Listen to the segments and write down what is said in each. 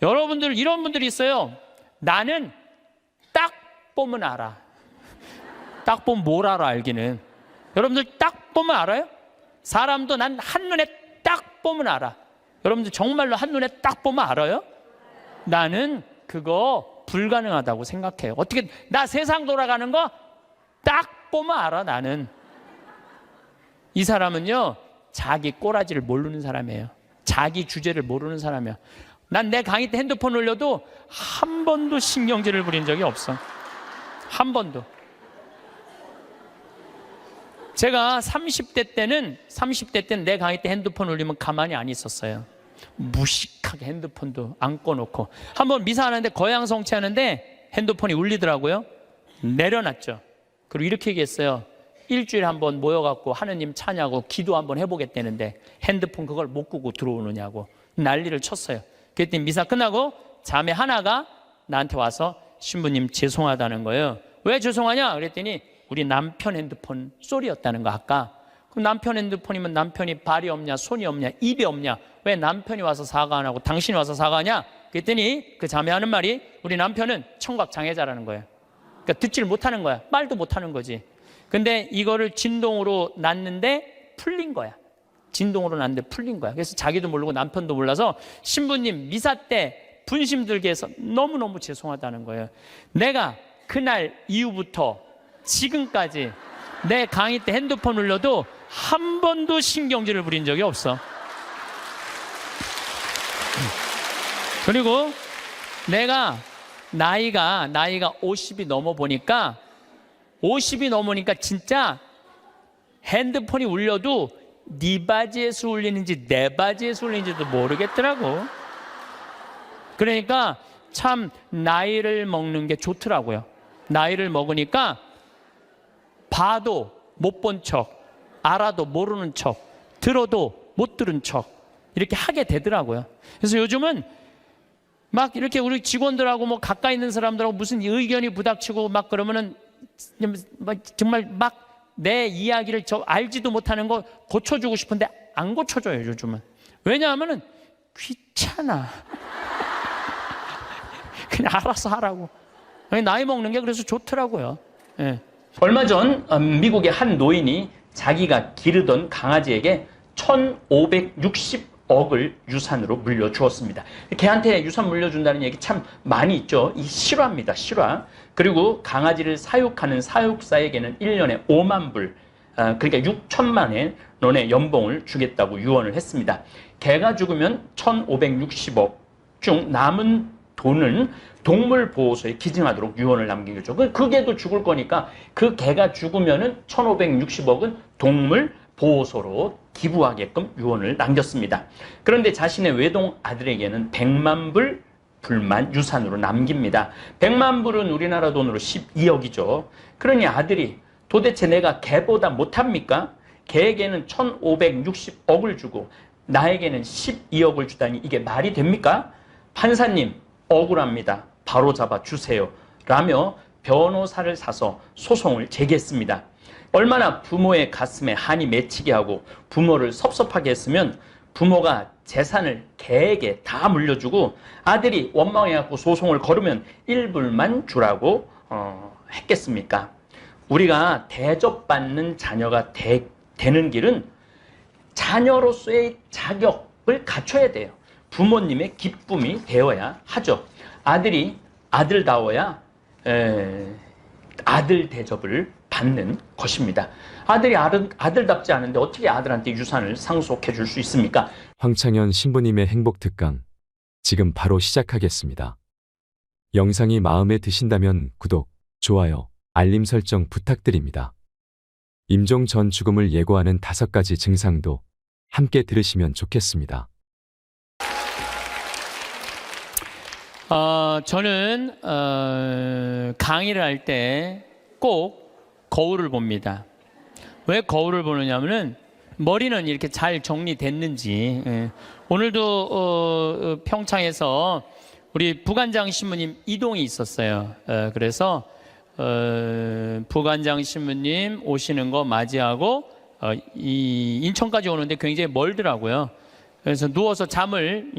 여러분들 이런 분들이 있어요. 나는 딱 보면 알아. 딱 보면 뭘 알아 알기는. 여러분들 딱 보면 알아요? 사람도 난 한눈에 딱 보면 알아. 여러분들 정말로 한눈에 딱 보면 알아요? 나는 그거 불가능하다고 생각해요. 어떻게 나 세상 돌아가는 거 딱 보면 알아. 나는. 이 사람은요 자기 꼬라지를 모르는 사람이에요. 자기 주제를 모르는 사람이야. 난 내 강의 때 핸드폰 올려도 한 번도 신경질을 부린 적이 없어. 한 번도. 제가 30대 때는 내 강의 때 핸드폰 올리면 가만히 안 있었어요. 무식하게 핸드폰도 안 꺼놓고. 한번 미사하는데 거양성취하는데 핸드폰이 울리더라고요. 내려놨죠. 그리고 이렇게 얘기했어요. 일주일에 한 번 모여갖고 하느님 찬양하고 기도 한번 해보겠다는데 핸드폰 그걸 못 끄고 들어오느냐고 난리를 쳤어요. 그랬더니 미사 끝나고 자매 하나가 나한테 와서 신부님 죄송하다는 거예요. 왜 죄송하냐 그랬더니 우리 남편 핸드폰 소리였다는 거 아까. 그럼 남편 핸드폰이면 남편이 발이 없냐 손이 없냐 입이 없냐 왜 남편이 와서 사과 안 하고 당신이 와서 사과하냐 그랬더니 그 자매 하는 말이 우리 남편은 청각 장애자라는 거예요. 그러니까 듣지를 못하는 거야. 말도 못하는 거지. 근데 이거를 진동으로 놨는데 풀린 거야. 진동으로 놨는데 풀린 거야. 그래서 자기도 모르고 남편도 몰라서 신부님 미사 때 분심 들게 해서 너무너무 죄송하다는 거예요. 내가 그날 이후부터 지금까지 내 강의 때 핸드폰 울려도 한 번도 신경질을 부린 적이 없어. 그리고 내가 나이가 50이 넘어 보니까 50이 넘으니까 진짜 핸드폰이 울려도 네 바지에서 울리는지 내 바지에서 울리는지도 모르겠더라고. 그러니까 참 나이를 먹는 게 좋더라고요. 나이를 먹으니까 봐도 못 본 척, 알아도 모르는 척, 들어도 못 들은 척 이렇게 하게 되더라고요. 그래서 요즘은 막 이렇게 우리 직원들하고 뭐 가까이 있는 사람들하고 무슨 의견이 부닥치고 막 그러면은 정말 막 내 이야기를 저 알지도 못하는 거 고쳐주고 싶은데 안 고쳐줘요 요즘은. 왜냐하면은 귀찮아. 그냥 알아서 하라고. 나이 먹는 게 그래서 좋더라고요. 예. 얼마 전 미국의 한 노인이 자기가 기르던 강아지에게 1,560억을 유산으로 물려주었습니다. 걔한테 유산 물려준다는 얘기 참 많이 있죠. 이 실화입니다. 실화. 그리고 강아지를 사육하는 사육사에게는 1년에 5만 불, 그러니까 6천만 원의 연봉을 주겠다고 유언을 했습니다. 개가 죽으면 1,560억 중 남은 돈은 동물보호소에 기증하도록 유언을 남기죠. 그 개도 죽을 거니까 그 개가 죽으면은 1,560억은 동물보호소로 기부하게끔 유언을 남겼습니다. 그런데 자신의 외동 아들에게는 100만 불만 유산으로 남깁니다. 100만 불은 우리나라 돈으로 12억이죠. 그러니 아들이 도대체 내가 개보다 못합니까? 개에게는 1,560억을 주고 나에게는 12억을 주다니 이게 말이 됩니까? 판사님 억울합니다. 바로 잡아 주세요. 라며 변호사를 사서 소송을 제기했습니다. 얼마나 부모의 가슴에 한이 맺히게 하고 부모를 섭섭하게 했으면 부모가 재산을 개에게 다 물려주고 아들이 원망해갖고 소송을 걸으면 일불만 주라고 했겠습니까? 우리가 대접받는 자녀가 되는 길은 자녀로서의 자격을 갖춰야 돼요. 부모님의 기쁨이 되어야 하죠. 아들이 아들다워야 아들 대접을 받는 것입니다. 아들이 아들답지 않은데 어떻게 아들한테 유산을 상속해 줄 수 있습니까? 황창현 신부님의 행복특강 지금 바로 시작하겠습니다. 영상이 마음에 드신다면 구독, 좋아요, 알림 설정 부탁드립니다. 임종 전 죽음을 예고하는 5가지 증상도 함께 들으시면 좋겠습니다. 저는 강의를 할 때 꼭 거울을 봅니다. 왜 거울을 보느냐면은 머리는 이렇게 잘 정리됐는지. 오늘도 평창에서 우리 부관장 신부님 이동이 있었어요. 그래서 부관장 신부님 오시는 거 맞이하고 이 인천까지 오는데 굉장히 멀더라고요. 그래서 누워서 잠을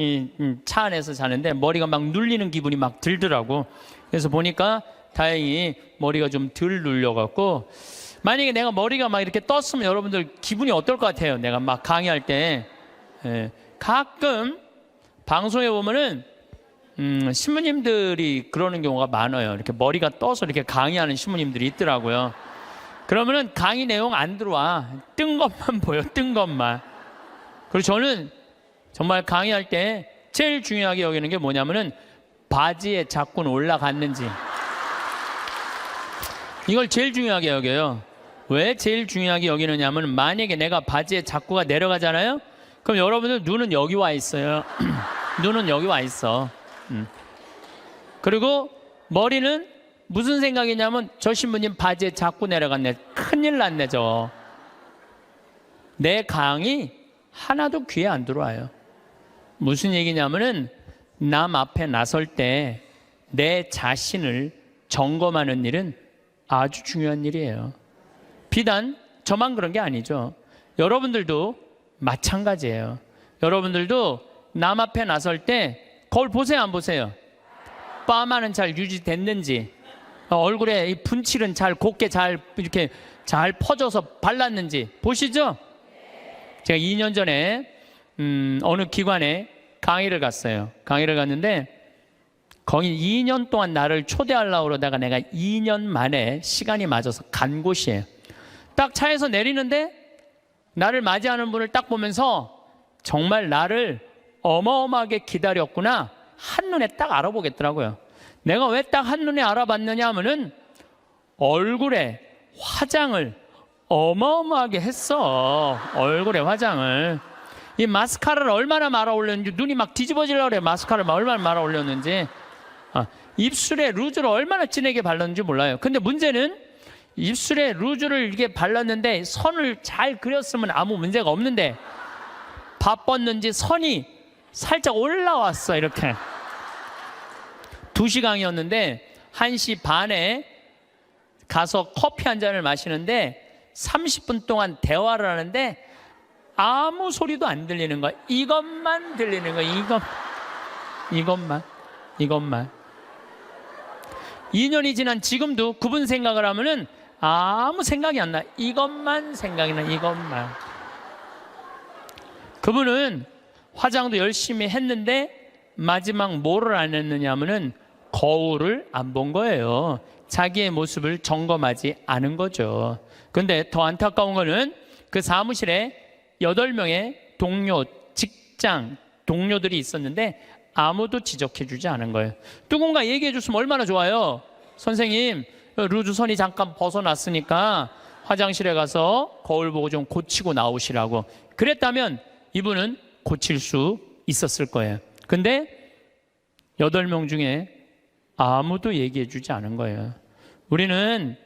차 안에서 자는데 머리가 막 눌리는 기분이 막 들더라고. 그래서 보니까 다행히 머리가 좀 덜 눌려갖고, 만약에 내가 머리가 막 이렇게 떴으면 여러분들 기분이 어떨 것 같아요? 내가 막 강의할 때. 예, 가끔 방송에 보면은 신부님들이 그러는 경우가 많아요. 이렇게 머리가 떠서 이렇게 강의하는 신부님들이 있더라고요. 그러면은 강의 내용 안 들어와. 뜬 것만 보여, 뜬 것만. 그리고 저는 정말 강의할 때 제일 중요하게 여기는 게 뭐냐면은 바지에 자꾸 올라갔는지. 이걸 제일 중요하게 여겨요. 왜 제일 중요하게 여기느냐면, 만약에 내가 바지에 자꾸가 내려가잖아요? 그럼 여러분들 눈은 여기 와 있어요. 눈은 여기 와 있어. 그리고 머리는 무슨 생각이냐면, 저 신부님 바지에 자꾸 내려갔네. 큰일 났네, 저. 내 강의 하나도 귀에 안 들어와요. 무슨 얘기냐면은, 남 앞에 나설 때 내 자신을 점검하는 일은 아주 중요한 일이에요. 비단 저만 그런 게 아니죠. 여러분들도 마찬가지예요. 여러분들도 남 앞에 나설 때 거울 보세요, 안 보세요? 파마는 잘 유지됐는지, 얼굴에 이 분칠은 잘 곱게 잘 이렇게 잘 퍼져서 발랐는지 보시죠? 제가 2년 전에 어느 기관에 강의를 갔어요. 강의를 갔는데 거기 2년 동안 나를 초대하려고 그러다가 내가 2년 만에 시간이 맞아서 간 곳이에요. 딱 차에서 내리는데 나를 맞이하는 분을 딱 보면서 정말 나를 어마어마하게 기다렸구나, 한눈에 딱 알아보겠더라고요. 내가 왜 딱 한눈에 알아봤느냐 하면은 얼굴에 화장을 어마어마하게 했어. 얼굴에 화장을. 이 마스카라를 얼마나 말아 올렸는지, 눈이 막 뒤집어지려고 그래. 마스카라를 얼마나 말아 올렸는지. 입술에 루즈를 얼마나 진하게 발랐는지 몰라요. 근데 문제는 입술에 루즈를 이렇게 발랐는데 선을 잘 그렸으면 아무 문제가 없는데, 바빴는지 선이 살짝 올라왔어. 이렇게 2시간이었는데 1시 반에 가서 커피 한 잔을 마시는데 30분 동안 대화를 하는데 아무 소리도 안 들리는 거야. 이것만 들리는 거야. 이것만. 2년이 지난 지금도 그분 생각을 하면은 아무 생각이 안 나. 이것만 생각이 나. 이것만. 그분은 화장도 열심히 했는데 마지막 뭐를 안 했느냐 하면은 거울을 안 본 거예요. 자기의 모습을 점검하지 않은 거죠. 근데 더 안타까운 거는 그 사무실에 8명의 동료, 직장 동료들이 있었는데 아무도 지적해 주지 않은 거예요. 누군가 얘기해 줬으면 얼마나 좋아요. 선생님, 루즈 선이 잠깐 벗어났으니까 화장실에 가서 거울 보고 좀 고치고 나오시라고. 그랬다면 이분은 고칠 수 있었을 거예요. 근데 8명 중에 아무도 얘기해 주지 않은 거예요. 우리는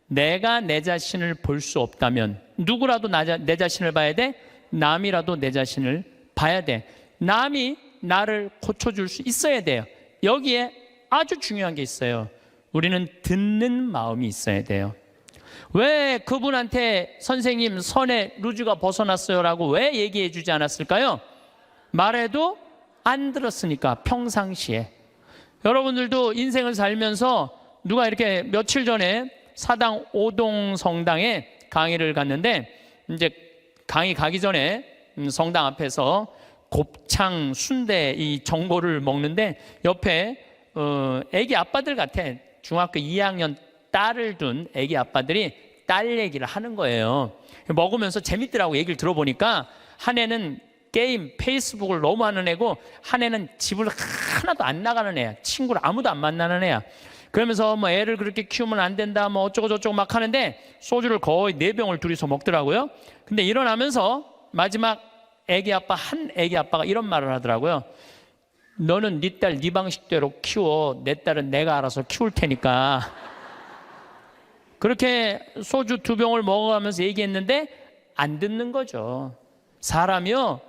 내가 내 자신을 볼 수 없다면 누구라도 내 자신을 봐야 돼? 남이라도 내 자신을 봐야 돼. 남이 나를 고쳐줄 수 있어야 돼요. 여기에 아주 중요한 게 있어요. 우리는 듣는 마음이 있어야 돼요. 왜 그분한테 선생님 선에 루즈가 벗어났어요 라고 왜 얘기해 주지 않았을까요? 말해도 안 들었으니까. 평상시에 여러분들도 인생을 살면서 누가 이렇게 며칠 전에 사당 오동 성당에 강의를 갔는데, 이제 강의 가기 전에 성당 앞에서 곱창 순대 이 전골을 먹는데 옆에 애기 아빠들 같아. 중학교 2학년 딸을 둔 애기 아빠들이 딸 얘기를 하는 거예요. 먹으면서 재밌더라고. 얘기를 들어보니까 한 애는 게임 페이스북을 너무 하는 애고, 한 애는 집을 하나도 안 나가는 애야. 친구를 아무도 안 만나는 애야. 그러면서 뭐 애를 그렇게 키우면 안 된다 뭐 어쩌고 저쩌고 막 하는데 소주를 거의 4병을 둘이서 먹더라고요. 근데 일어나면서 마지막 한 애기 아빠가 이런 말을 하더라고요. 너는 네 딸 네 방식대로 키워. 내 딸은 내가 알아서 키울 테니까. 그렇게 소주 2병을 먹어가면서 얘기했는데 안 듣는 거죠. 사람이요,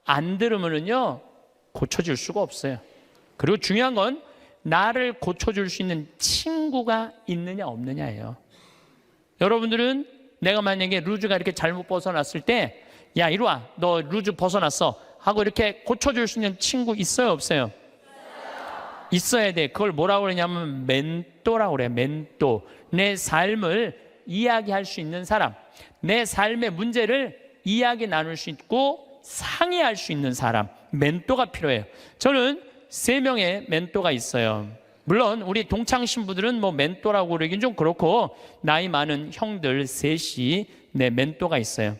안 들으면은요 고쳐질 수가 없어요. 그리고 중요한 건 나를 고쳐줄 수 있는 친구가 있느냐 없느냐예요. 여러분들은 내가 만약에 루즈가 이렇게 잘못 벗어났을 때, 야 이리 와, 너 루즈 벗어났어. 하고 이렇게 고쳐줄 수 있는 친구 있어요, 없어요? 있어야 돼. 그걸 뭐라고 그러냐면 멘토라고 그래요. 멘토. 내 삶을 이야기할 수 있는 사람, 내 삶의 문제를 이야기 나눌 수 있고 상의할 수 있는 사람, 멘토가 필요해요. 저는 3명의 멘토가 있어요. 물론 우리 동창 신부들은 뭐 멘토라고 그러긴 좀 그렇고, 나이 많은 형들 셋이 내 멘토가 있어요.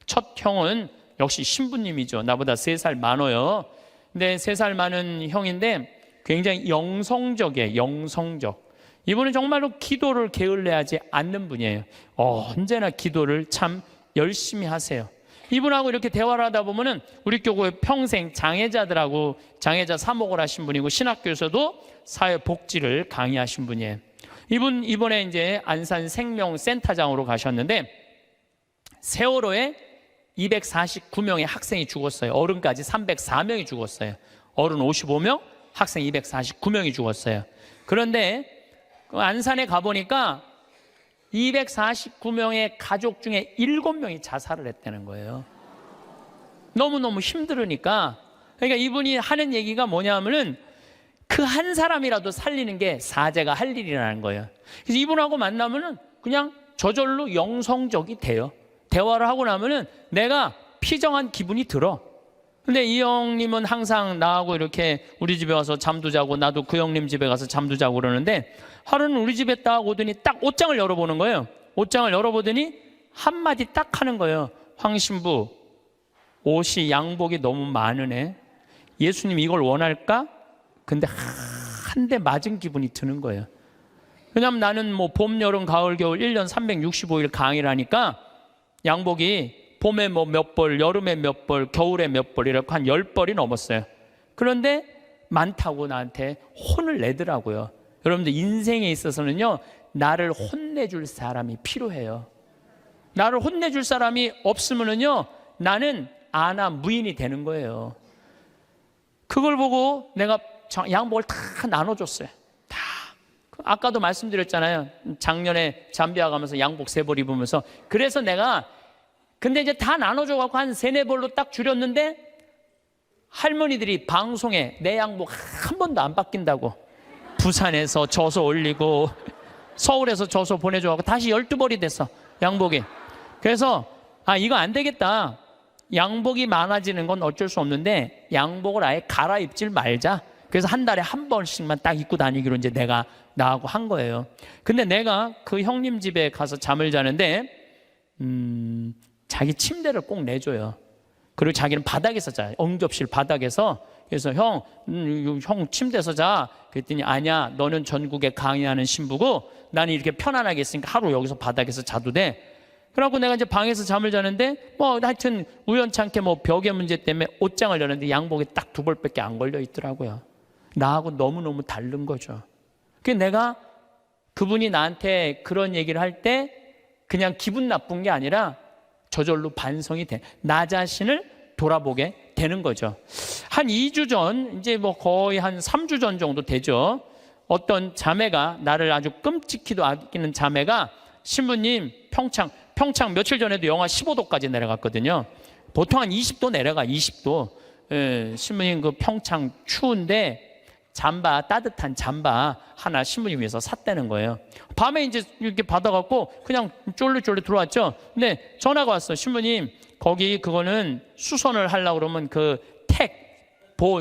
첫 형은 역시 신부님이죠. 나보다 3살 많아요. 근데 3살 많은 형인데 굉장히 영성적이에요. 영성적. 이분은 정말로 기도를 게을리하지 않는 분이에요. 언제나 기도를 참 열심히 하세요. 이분하고 이렇게 대화를 하다 보면은 우리 교회 평생 장애자들하고 장애자 사목을 하신 분이고, 신학교에서도 사회복지를 강의하신 분이에요. 이분 이번에 이제 안산 생명센터장으로 가셨는데, 세월호에 249명의 학생이 죽었어요. 어른까지 304명이 죽었어요. 어른 55명, 학생 249명이 죽었어요. 그런데 안산에 가보니까 249명의 가족 중에 7명이 자살을 했다는 거예요. 너무너무 힘들으니까. 그러니까 이분이 하는 얘기가 뭐냐면은 그 한 사람이라도 살리는 게 사제가 할 일이라는 거예요. 그래서 이분하고 만나면은 그냥 저절로 영성적이 돼요. 대화를 하고 나면은 내가 피정한 기분이 들어. 근데 이 형님은 항상 나하고 이렇게 우리 집에 와서 잠도 자고, 나도 그 형님 집에 가서 잠도 자고 그러는데, 하루는 우리 집에 딱 오더니 딱 옷장을 열어보는 거예요. 옷장을 열어보더니 한마디 딱 하는 거예요. 황 신부, 옷이 양복이 너무 많으네. 예수님 이걸 원할까? 근데 한 대 맞은 기분이 드는 거예요. 왜냐하면 나는 뭐 봄, 여름, 가을, 겨울 1년 365일 강의를 하니까 양복이 봄에 뭐 몇 벌, 여름에 몇 벌, 겨울에 몇 벌, 이렇게 한 10벌이 넘었어요. 그런데 많다고 나한테 혼을 내더라고요. 여러분들 인생에 있어서는요, 나를 혼내줄 사람이 필요해요. 나를 혼내줄 사람이 없으면은요, 나는 아나 무인이 되는 거예요. 그걸 보고 내가 양복을 다 나눠줬어요. 다. 아까도 말씀드렸잖아요. 작년에 잠비아 가면서 양복 3벌 입으면서. 그래서 내가 근데 이제 다 나눠줘갖고 한 3-4벌로 딱 줄였는데, 할머니들이 방송에 내 양복 한 번도 안 바뀐다고, 부산에서 져서 올리고 서울에서 져서 보내줘갖고 다시 12벌이 됐어, 양복이. 그래서 이거 안 되겠다. 양복이 많아지는 건 어쩔 수 없는데 양복을 아예 갈아입질 말자. 그래서 한 달에 한 번씩만 딱 입고 다니기로 이제 내가 나하고 한 거예요. 근데 내가 그 형님 집에 가서 잠을 자는데 자기 침대를 꼭 내줘요. 그리고 자기는 바닥에서 자요. 응접실 바닥에서. 그래서 형 침대에서 자. 그랬더니 아니야, 너는 전국에 강의하는 신부고 나는 이렇게 편안하게 있으니까 하루 여기서 바닥에서 자도 돼. 그래갖고 내가 이제 방에서 잠을 자는데 뭐 하여튼 우연찮게 뭐 벽의 문제 때문에 옷장을 열었는데 양복이 딱 2벌밖에 안 걸려 있더라고요. 나하고 너무너무 다른 거죠. 그래서 내가 그분이 나한테 그런 얘기를 할 때 그냥 기분 나쁜 게 아니라 저절로 반성이 돼. 나 자신을 돌아보게 되는 거죠. 한 2주 전, 이제 뭐 거의 한 3주 전 정도 되죠. 어떤 자매가, 나를 아주 끔찍히도 아끼는 자매가, 신부님 평창 며칠 전에도 영하 15도까지 내려갔거든요. 보통 한 20도 내려가, 20도. 신부님 그 평창 추운데 잠바, 따뜻한 잠바 하나 신부님 위해서 샀다는 거예요. 밤에 이제 이렇게 받아갖고 그냥 쫄래쫄래 들어왔죠. 근데 전화가 왔어. 신부님, 거기 그거는 수선을 하려고 그러면 그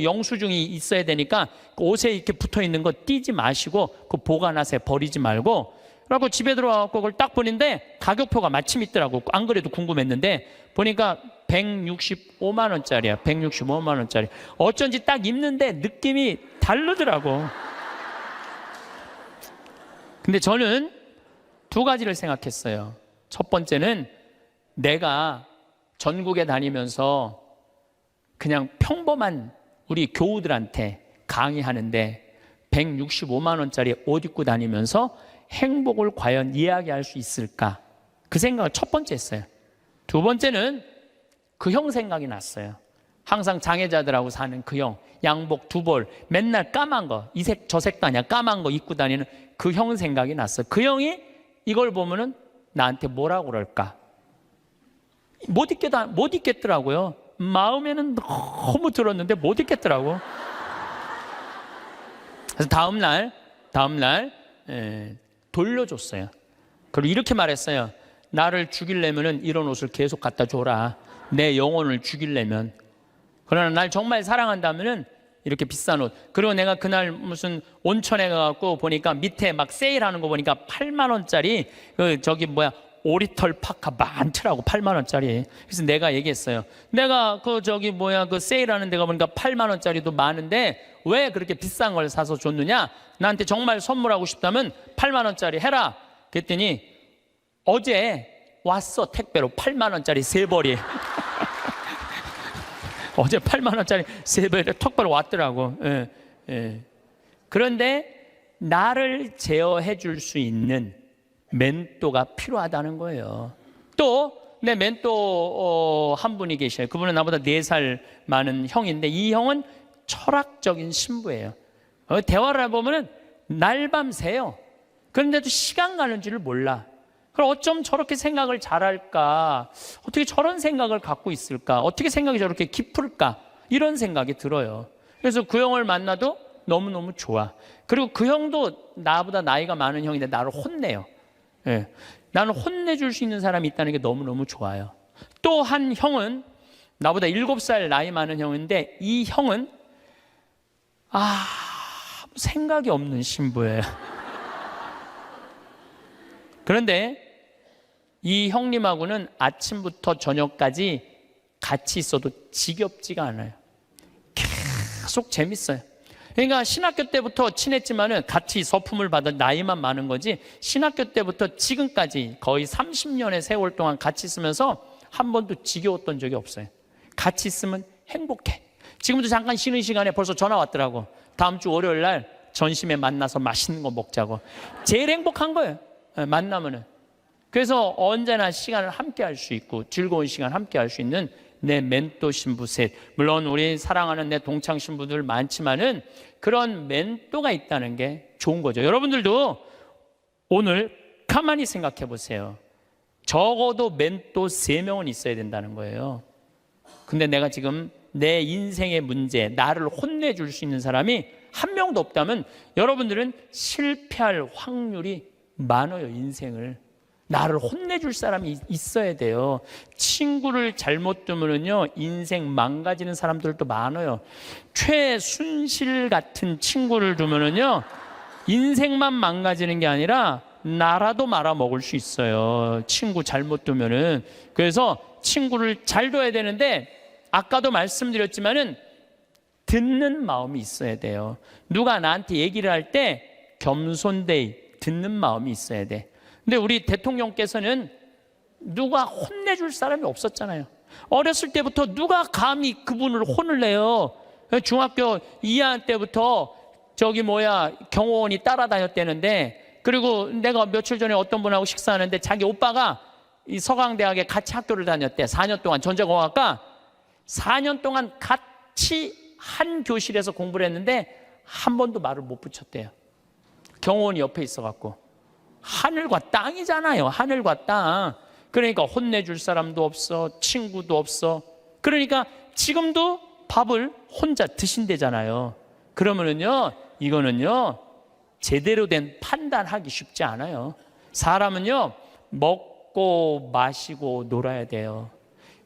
영수증이 있어야 되니까 그 옷에 이렇게 붙어 있는 거 띄지 마시고 그 보관하세요. 버리지 말고. 그래갖고 집에 들어와갖고 그걸 딱 보는데 가격표가 마침 있더라고. 안 그래도 궁금했는데 보니까 165만 원짜리야. 165만 원짜리. 어쩐지 딱 입는데 느낌이 다르더라고. 근데 저는 2가지를 생각했어요. 첫 번째는 내가 전국에 다니면서 그냥 평범한 우리 교우들한테 강의하는데 165만 원짜리 옷 입고 다니면서 행복을 과연 이야기할 수 있을까? 그 생각을 첫 번째 했어요. 2번째는 그 형 생각이 났어요. 항상 장애자들하고 사는 그 형, 양복 2벌, 맨날 까만 거, 이 색 저 색도 아니야, 까만 거 입고 다니는 그 형 생각이 났어요. 그 형이 이걸 보면은 나한테 뭐라고 그럴까? 못 입겠더라고요. 마음에는 너무 들었는데 못 있겠더라고. 그래서 다음날 돌려줬어요. 그리고 이렇게 말했어요. 나를 죽이려면은 이런 옷을 계속 갖다 줘라. 내 영혼을 죽이려면. 그러나 날 정말 사랑한다면은 이렇게 비싼 옷. 그리고 내가 그날 무슨 온천에 가갖고 보니까 밑에 막 세일하는 거 보니까 8만 원짜리 오리털 파카 많더라고. 8만 원짜리. 그래서 내가 얘기했어요. 내가 그 세일하는 데가 보니까 8만 원짜리도 많은데 왜 그렇게 비싼 걸 사서 줬느냐? 나한테 정말 선물하고 싶다면 8만 원짜리 해라. 그랬더니 어제 왔어. 택배로 8만 원짜리 3벌이. 어제 8만 원짜리 3벌이 택배로 왔더라고. 그런데 나를 제어해 줄 수 있는 멘토가 필요하다는 거예요. 또 내 멘토 한 분이 계셔요. 그분은 나보다 4살 많은 형인데 이 형은 철학적인 신부예요. 대화를 해보면 날밤 새요. 그런데도 시간 가는 줄을 몰라. 그럼 어쩜 저렇게 생각을 잘할까? 어떻게 저런 생각을 갖고 있을까? 어떻게 생각이 저렇게 깊을까? 이런 생각이 들어요. 그래서 그 형을 만나도 너무너무 좋아. 그리고 그 형도 나보다 나이가 많은 형인데 나를 혼내요. 나는 혼내줄 수 있는 사람이 있다는 게 너무너무 좋아요. 또 한 형은 나보다 7살 나이 많은 형인데 이 형은 생각이 없는 신부예요. 그런데 이 형님하고는 아침부터 저녁까지 같이 있어도 지겹지가 않아요. 계속 재밌어요. 그러니까 신학교 때부터 친했지만은 같이 서품을 받은 나이만 많은 거지 신학교 때부터 지금까지 거의 30년의 세월 동안 같이 있으면서 한 번도 지겨웠던 적이 없어요. 같이 있으면 행복해. 지금도 잠깐 쉬는 시간에 벌써 전화 왔더라고. 다음 주 월요일 날 전심에 만나서 맛있는 거 먹자고. 제일 행복한 거예요. 만나면은. 그래서 언제나 시간을 함께 할 수 있고 즐거운 시간 함께 할 수 있는 내 멘토 신부 셋. 물론 우리 사랑하는 내 동창 신부들 많지만은 그런 멘토가 있다는 게 좋은 거죠. 여러분들도 오늘 가만히 생각해 보세요. 적어도 멘토 3명은 있어야 된다는 거예요. 근데 내가 지금 내 인생의 문제, 나를 혼내줄 수 있는 사람이 한 명도 없다면 여러분들은 실패할 확률이 많아요. 인생을. 나를 혼내줄 사람이 있어야 돼요. 친구를 잘못 두면요 인생 망가지는 사람들도 많아요. 최순실 같은 친구를 두면요 인생만 망가지는 게 아니라 나라도 말아먹을 수 있어요. 친구 잘못 두면은. 그래서 친구를 잘 둬야 되는데 아까도 말씀드렸지만은 듣는 마음이 있어야 돼요. 누가 나한테 얘기를 할 때 겸손되이 듣는 마음이 있어야 돼. 근데 우리 대통령께서는 누가 혼내줄 사람이 없었잖아요. 어렸을 때부터 누가 감히 그분을 혼을 내요. 중학교 2학년 때부터 경호원이 따라다녔다는데 그리고 내가 며칠 전에 어떤 분하고 식사하는데 자기 오빠가 이 서강대학에 같이 학교를 다녔대. 4년 동안 전자공학과 4년 동안 같이 한 교실에서 공부를 했는데 한 번도 말을 못 붙였대요. 경호원이 옆에 있어갖고. 하늘과 땅이잖아요. 하늘과 땅. 그러니까 혼내줄 사람도 없어. 친구도 없어. 그러니까 지금도 밥을 혼자 드신대잖아요. 그러면은요 이거는요 제대로 된 판단하기 쉽지 않아요. 사람은요 먹고 마시고 놀아야 돼요.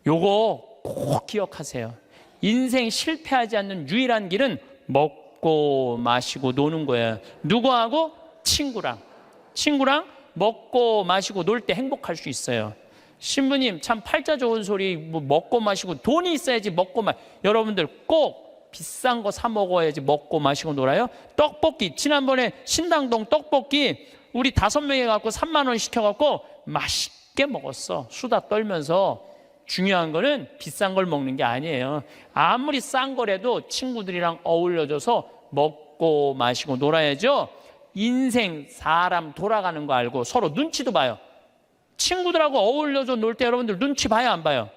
요거 꼭 기억하세요. 인생 실패하지 않는 유일한 길은 먹고 마시고 노는 거예요. 누구하고? 친구랑 먹고 마시고 놀 때 행복할 수 있어요. 신부님 참 팔자 좋은 소리. 먹고 마시고 돈이 있어야지 여러분들 꼭 비싼 거 사 먹어야지 먹고 마시고 놀아요. 떡볶이 지난번에 신당동 떡볶이 우리 5명이 갖고 3만 원 시켜갖고 맛있게 먹었어. 수다 떨면서. 중요한 거는 비싼 걸 먹는 게 아니에요. 아무리 싼 거라도 친구들이랑 어울려져서 먹고 마시고 놀아야죠. 인생 사람 돌아가는 거 알고 서로 눈치도 봐요. 친구들하고 어울려서 놀 때 여러분들 눈치 봐요 안 봐요?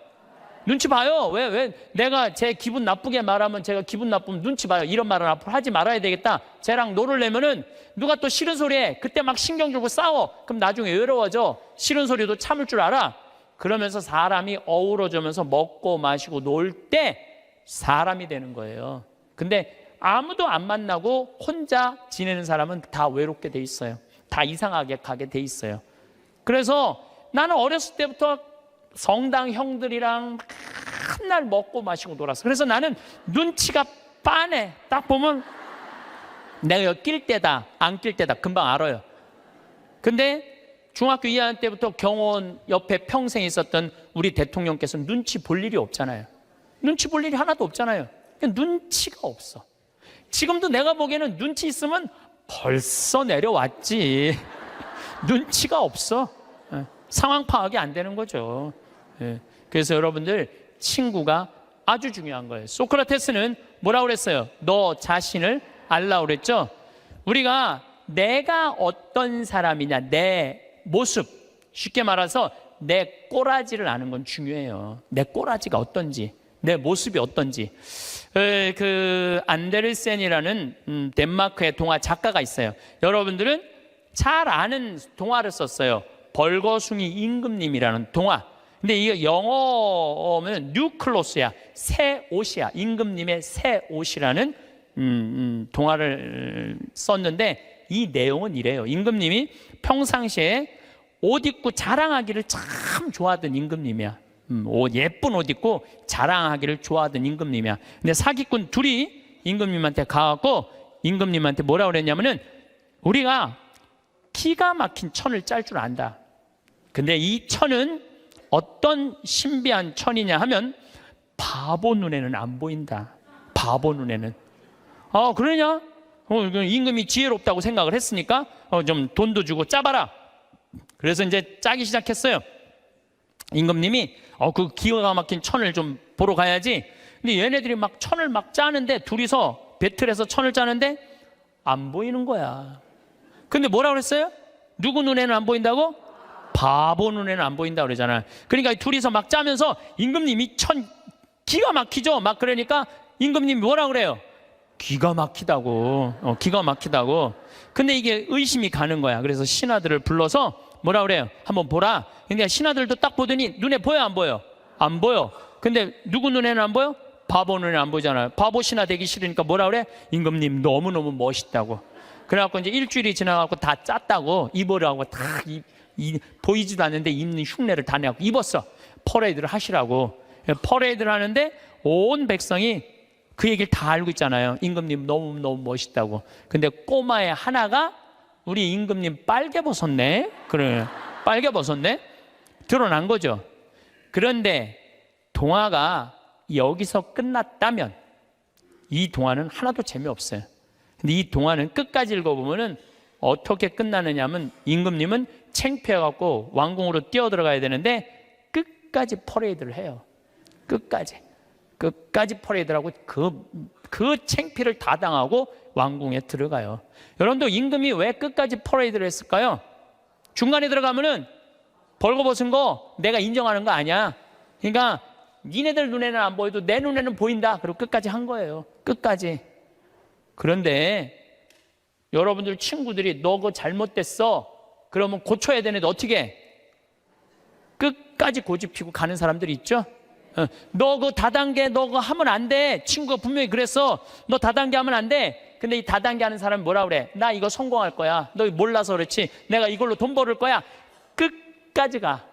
눈치 봐요. 왜 내가 제 기분 나쁘게 말하면 제가 기분 나쁘면 눈치 봐요. 이런 말은 앞으로 하지 말아야 되겠다. 쟤랑 놀으려면은 누가 또 싫은 소리 해. 그때 막 신경 주고 싸워. 그럼 나중에 외로워져. 싫은 소리도 참을 줄 알아. 그러면서 사람이 어우러져면서 먹고 마시고 놀 때 사람이 되는 거예요. 근데 아무도 안 만나고 혼자 지내는 사람은 다 외롭게 돼 있어요. 다 이상하게 가게 돼 있어요. 그래서 나는 어렸을 때부터 성당 형들이랑 맨날 먹고 마시고 놀았어. 그래서 나는 눈치가 빠네. 딱 보면 내가 여기 낄 때다 안 낄 때다 금방 알아요. 근데 중학교 2학년 때부터 경호원 옆에 평생 있었던 우리 대통령께서는 눈치 볼 일이 없잖아요. 눈치 볼 일이 하나도 없잖아요. 눈치가 없어. 지금도 내가 보기에는 눈치 있으면 벌써 내려왔지. 눈치가 없어. 상황 파악이 안 되는 거죠. 그래서 여러분들 친구가 아주 중요한 거예요. 소크라테스는 뭐라고 그랬어요? 너 자신을 알라고 그랬죠. 우리가 내가 어떤 사람이냐, 내 모습, 쉽게 말해서 내 꼬라지를 아는 건 중요해요. 내 꼬라지가 어떤지, 내 모습이 어떤지. 그 안데르센이라는 덴마크의 동화 작가가 있어요. 여러분들은 잘 아는 동화를 썼어요. 벌거숭이 임금님이라는 동화. 근데 이게 영어면 뉴클로스야, 새 옷이야. 임금님의 새 옷이라는 동화를 썼는데 이 내용은 이래요. 임금님이 평상시에 옷 입고 자랑하기를 참 좋아하던 임금님이야. 예쁜 옷 입고 자랑하기를 좋아하던 임금님이야. 근데 사기꾼 둘이 임금님한테 가갖고 임금님한테 뭐라고 그랬냐면은 우리가 기가 막힌 천을 짤 줄 안다. 근데 이 천은 어떤 신비한 천이냐 하면 바보 눈에는 안 보인다. 바보 눈에는. 그러냐? 임금이 지혜롭다고 생각을 했으니까 좀 돈도 주고 짜봐라. 그래서 이제 짜기 시작했어요. 임금님이 그 기가 막힌 천을 좀 보러 가야지. 근데 얘네들이 막 천을 막 짜는데 둘이서 배틀해서 천을 짜는데 안 보이는 거야. 근데 뭐라고 그랬어요? 누구 눈에는 안 보인다고? 바보 눈에는 안 보인다 그러잖아. 그러니까 둘이서 막 짜면서 임금님이 천 기가 막히죠. 막 그러니까 임금님이 뭐라고 그래요? 기가 막히다고. 기가 막히다고. 근데 이게 의심이 가는 거야. 그래서 신하들을 불러서 뭐라 그래요? 한번 보라. 근데 신하들도 딱 보더니 눈에 보여 안 보여? 안 보여. 근데 누구 눈에는 안 보여? 바보 눈에는 안 보이잖아요. 바보 신하 되기 싫으니까 뭐라 그래? 임금님 너무너무 멋있다고. 그래갖고 이제 일주일이 지나갖고 다 짰다고 입으라고 다 보이지도 않는데 입는 흉내를 다 내고 입었어. 퍼레이드를 하시라고. 퍼레이드를 하는데 온 백성이 그 얘기를 다 알고 있잖아요. 임금님 너무너무 멋있다고. 근데 꼬마의 하나가 우리 임금님 빨개 벗었네. 그래, 빨개 벗었네. 드러난 거죠. 그런데 동화가 여기서 끝났다면 이 동화는 하나도 재미없어요. 근데 이 동화는 끝까지 읽어보면은 어떻게 끝나느냐 하면 임금님은 창피해갖고 왕궁으로 뛰어들어가야 되는데 끝까지 퍼레이드를 해요. 끝까지 퍼레이드를 하고 그 창피를 다 당하고 왕궁에 들어가요. 여러분도 임금이 왜 끝까지 퍼레이드를 했을까요? 중간에 들어가면은 벌거벗은 거 내가 인정하는 거 아니야. 그러니까 니네들 눈에는 안 보여도 내 눈에는 보인다. 그리고 끝까지 한 거예요. 끝까지. 그런데 여러분들 친구들이 너 그거 잘못됐어. 그러면 고쳐야 되는데 어떻게 해? 끝까지 고집 피고 가는 사람들이 있죠. 너 그 다단계 너 그거 하면 안 돼. 친구가 분명히 그랬어. 너 다단계 하면 안 돼. 근데 이 다단계 하는 사람은 뭐라 그래? 나 이거 성공할 거야. 너 몰라서 그렇지. 내가 이걸로 돈 벌을 거야. 끝까지 가.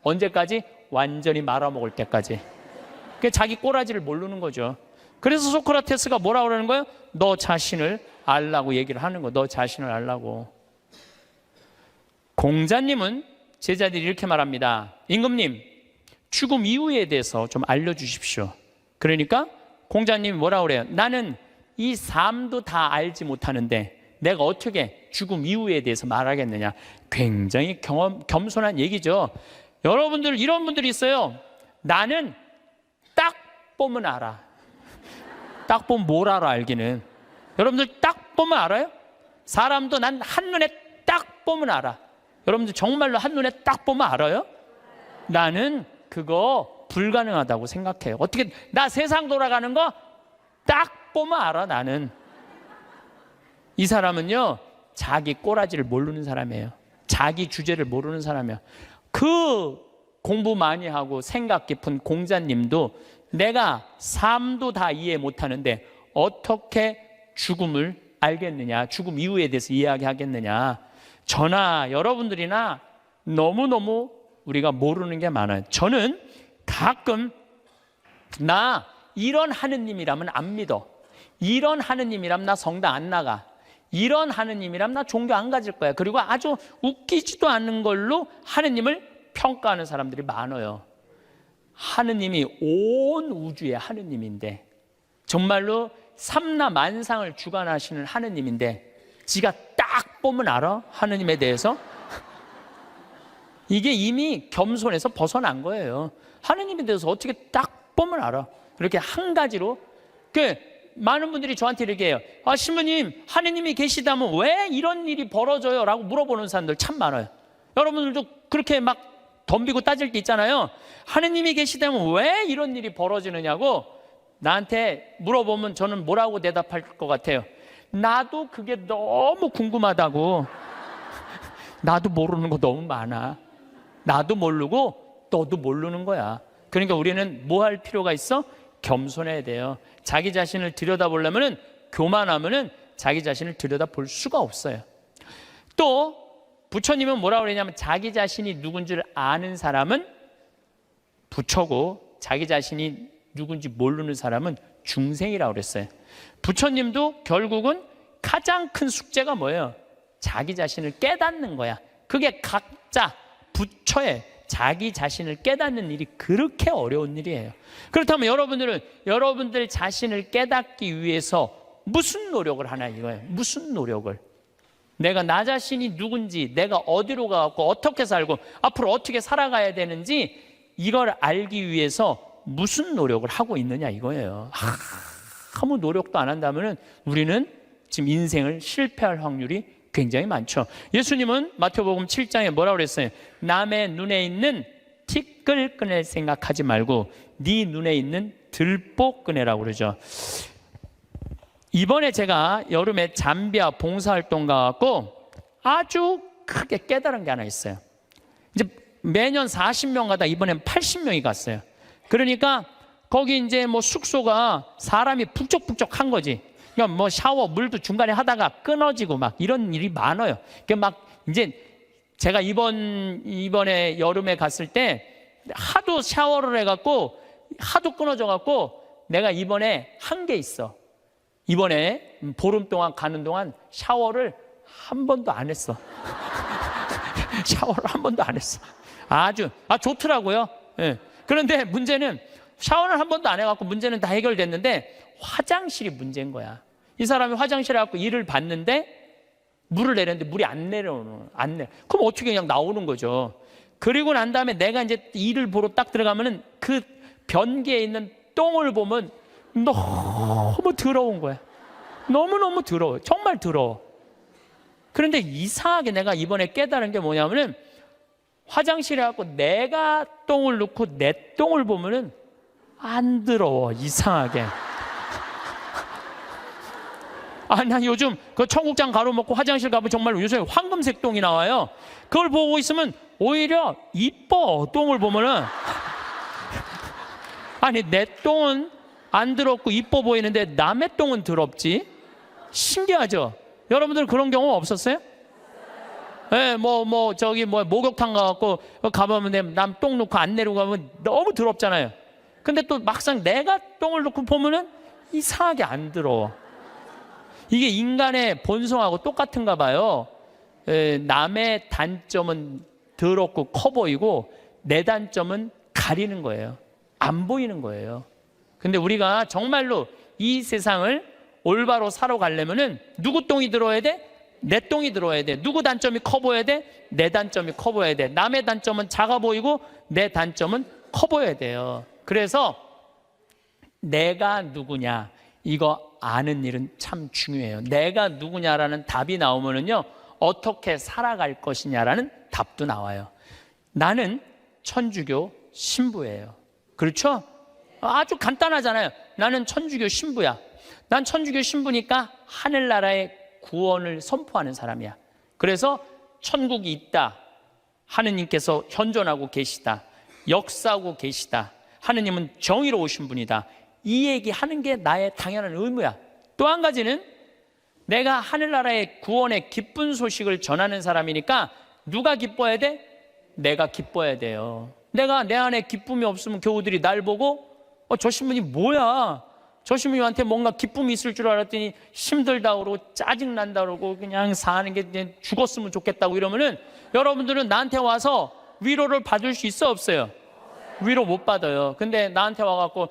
언제까지? 완전히 말아먹을 때까지. 그게 자기 꼬라지를 모르는 거죠. 그래서 소크라테스가 뭐라고 그러는 거예요? 너 자신을 알라고 얘기를 하는 거예요. 너 자신을 알라고. 공자님은 제자들이 이렇게 말합니다. 임금님, 죽음 이후에 대해서 좀 알려주십시오. 그러니까 공자님이 뭐라고 그래요? 나는 이 삶도 다 알지 못하는데 내가 어떻게 죽음 이후에 대해서 말하겠느냐. 굉장히 겸손한 얘기죠. 여러분들 이런 분들이 있어요. 나는 딱 보면 알아. 딱 보면 뭘 알아 알기는. 여러분들 딱 보면 알아요? 사람도 난 한눈에 딱 보면 알아. 여러분들 정말로 한눈에 딱 보면 알아요? 나는 그거 불가능하다고 생각해요. 어떻게 나 세상 돌아가는 거 딱 보면 알아. 나는. 이 사람은요 자기 꼬라지를 모르는 사람이에요. 자기 주제를 모르는 사람이에요. 그 공부 많이 하고 생각 깊은 공자님도 내가 삶도 다 이해 못하는데 어떻게 죽음을 알겠느냐, 죽음 이후에 대해서 이야기하겠느냐. 저나 여러분들이나 너무너무 우리가 모르는 게 많아요. 저는 가끔 나 이런 하느님이라면 안 믿어, 이런 하느님이라면 나 성당 안 나가, 이런 하느님이라면 나 종교 안 가질 거야, 그리고 아주 웃기지도 않는 걸로 하느님을 평가하는 사람들이 많아요. 하느님이 온 우주의 하느님인데, 정말로 삼라 만상을 주관하시는 하느님인데 지가 딱 보면 알아? 하느님에 대해서? 이게 이미 겸손에서 벗어난 거예요. 하느님에 대해서 어떻게 딱 보면 알아? 이렇게 한 가지로. 많은 분들이 저한테 이렇게 해요. 아, 신부님, 하느님이 계시다면 왜 이런 일이 벌어져요? 라고 물어보는 사람들 참 많아요. 여러분들도 그렇게 막 덤비고 따질 때 있잖아요. 하느님이 계시다면 왜 이런 일이 벌어지느냐고 나한테 물어보면 저는 뭐라고 대답할 것 같아요? 나도 그게 너무 궁금하다고. 나도 모르는 거 너무 많아. 나도 모르고 너도 모르는 거야. 그러니까 우리는 뭐 할 필요가 있어? 겸손해야 돼요. 자기 자신을 들여다보려면, 교만하면 자기 자신을 들여다볼 수가 없어요. 또 부처님은 뭐라고 그러냐면 자기 자신이 누군 줄 아는 사람은 부처고 자기 자신이 누군지 모르는 사람은 중생이라고 그랬어요. 부처님도 결국은 가장 큰 숙제가 뭐예요? 자기 자신을 깨닫는 거야. 그게 각자 부처의 자기 자신을 깨닫는 일이 그렇게 어려운 일이에요. 그렇다면 여러분들은 여러분들 자신을 깨닫기 위해서 무슨 노력을 하나 이거예요. 무슨 노력을? 내가 나 자신이 누군지, 내가 어디로 가고 어떻게 살고 앞으로 어떻게 살아가야 되는지 이걸 알기 위해서 무슨 노력을 하고 있느냐 이거예요. 아무 노력도 안 한다면 우리는 지금 인생을 실패할 확률이 굉장히 많죠. 예수님은 마태복음 7장에 뭐라고 그랬어요? 남의 눈에 있는 티끌 꺼낼 생각하지 말고 네 눈에 있는 들보 꺼내라고 그러죠. 이번에 제가 여름에 잠비아 봉사활동 가고 아주 크게 깨달은 게 하나 있어요. 이제 매년 40명 가다 이번엔 80명이 갔어요. 그러니까 거기 이제 뭐 숙소가 사람이 북적북적한 거지. 그러니까 뭐 샤워 물도 중간에 하다가 끊어지고 막 이런 일이 많아요. 그러니까 막 이제 제가 이번에 여름에 갔을 때 하도 샤워를 해갖고 하도 끊어져갖고 내가 이번에 한 게 있어. 이번에 보름 동안 가는 동안 샤워를 한 번도 안 했어. 샤워를 한 번도 안 했어. 아주 좋더라고요. 예. 그런데 문제는 샤워를 한 번도 안 해갖고 문제는 다 해결됐는데 화장실이 문제인 거야. 이 사람이 화장실에 갖고 일을 봤는데 물을 내렸는데 물이 안 내려오는. 그럼 어떻게 그냥 나오는 거죠. 그리고 난 다음에 내가 이제 일을 보러 딱 들어가면은 그 변기에 있는 똥을 보면 너무 더러운 거야. 너무너무 더러워. 정말 더러워. 그런데 이상하게 내가 이번에 깨달은 게 뭐냐면은 화장실에 갖고 내가 똥을 넣고 내 똥을 보면은 안 더러워. 이상하게. 난 요즘 그 청국장 가루먹고 화장실 가면 정말 요새 황금색 똥이 나와요. 그걸 보고 있으면 오히려 이뻐. 똥을 보면은. 아니 내 똥은 안 더럽고 이뻐 보이는데 남의 똥은 더럽지. 신기하죠? 여러분들 그런 경험 없었어요? 예, 저기 목욕탕 가갖고 가보면 남 똥 놓고 안 내리고 가면 너무 더럽잖아요. 근데 또 막상 내가 똥을 놓고 보면은 이상하게 안 더러워. 이게 인간의 본성하고 똑같은가 봐요. 남의 단점은 더럽고 커 보이고 내 단점은 가리는 거예요. 안 보이는 거예요. 근데 우리가 정말로 이 세상을 올바로 살아가려면은 누구 똥이 들어야 돼? 내 똥이 들어야 돼. 누구 단점이 커 보여야 돼? 내 단점이 커 보여야 돼. 남의 단점은 작아 보이고 내 단점은 커 보여야 돼요. 그래서 내가 누구냐 이거 아는 일은 참 중요해요. 내가 누구냐라는 답이 나오면은요 어떻게 살아갈 것이냐라는 답도 나와요. 나는 천주교 신부예요. 그렇죠? 아주 간단하잖아요. 나는 천주교 신부야. 난 천주교 신부니까 하늘나라의 구원을 선포하는 사람이야. 그래서 천국이 있다. 하느님께서 현존하고 계시다. 역사하고 계시다. 하느님은 정의로우신 분이다. 이 얘기하는 게 나의 당연한 의무야. 또 한 가지는 내가 하늘나라의 구원의 기쁜 소식을 전하는 사람이니까 누가 기뻐해야 돼? 내가 기뻐해야 돼요. 내가 내 안에 기쁨이 없으면 교우들이 날 보고 저 신부님 뭐야? 저 신부님한테 뭔가 기쁨이 있을 줄 알았더니 힘들다 그러고 짜증난다 그러고 그냥 사는 게 죽었으면 좋겠다고 이러면은 여러분들은 나한테 와서 위로를 받을 수 있어 없어요? 위로 못 받아요. 근데 나한테 와갖고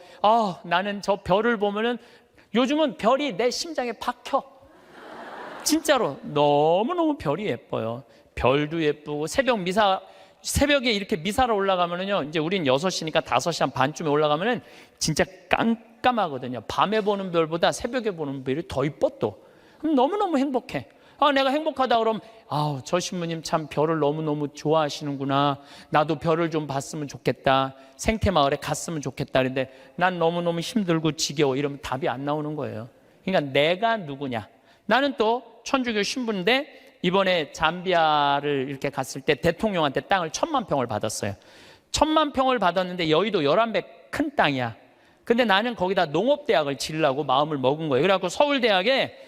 나는 저 별을 보면은 요즘은 별이 내 심장에 박혀. 진짜로 너무너무 별이 예뻐요. 별도 예쁘고 새벽에 이렇게 미사를 올라가면은요, 이제 우린 6시니까 5시 한 반쯤에 올라가면은 진짜 깜깜하거든요. 밤에 보는 별보다 새벽에 보는 별이 더 이뻐 또. 그럼 너무너무 행복해. 내가 행복하다 그러면 저 신부님 참 별을 너무너무 좋아하시는구나. 나도 별을 좀 봤으면 좋겠다. 생태마을에 갔으면 좋겠다. 그런데 난 너무너무 힘들고 지겨워. 이러면 답이 안 나오는 거예요. 그러니까 내가 누구냐. 나는 또 천주교 신부인데 이번에 잠비아를 이렇게 갔을 때 대통령한테 땅을 1000만 평을 받았어요. 1000만 평을 받았는데 여의도 11배 큰 땅이야. 근데 나는 거기다 농업대학을 지으려고 마음을 먹은 거예요. 그래갖고 서울대학에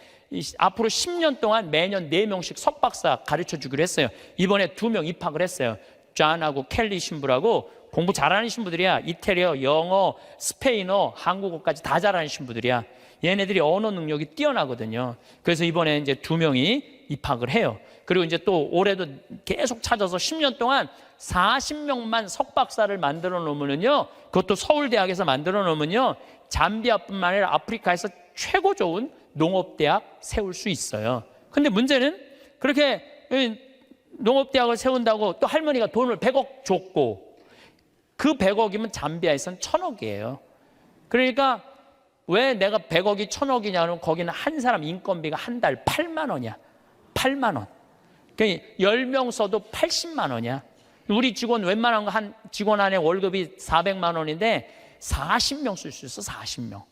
앞으로 10년 동안 매년 4명씩 석박사 가르쳐 주기로 했어요. 이번에 2명 입학을 했어요. 존하고 켈리 신부라고 공부 잘하는 신부들이야. 이태리어, 영어, 스페인어, 한국어까지 다 잘하는 신부들이야. 얘네들이 언어 능력이 뛰어나거든요. 그래서 이번에 이제 2명이 입학을 해요. 그리고 이제 또 올해도 계속 찾아서 10년 동안 40명만 석박사를 만들어 놓으면요, 그것도 서울대학에서 만들어 놓으면요, 잠비아뿐만 아니라 아프리카에서 최고 좋은 농업대학 세울 수 있어요. 근데 문제는 그렇게 농업대학을 세운다고 또 할머니가 돈을 100억 줬고, 그 100억이면 잠비아에서는 1000억이에요. 그러니까 왜 내가 100억이 1000억이냐면 거기는 한 사람 인건비가 한 달 8만 원이야. 8만 원. 그러니까 10명 써도 80만 원이야. 우리 직원 웬만한 거 한 직원 안에 월급이 400만 원인데 40명 쓸 수 있어. 40명.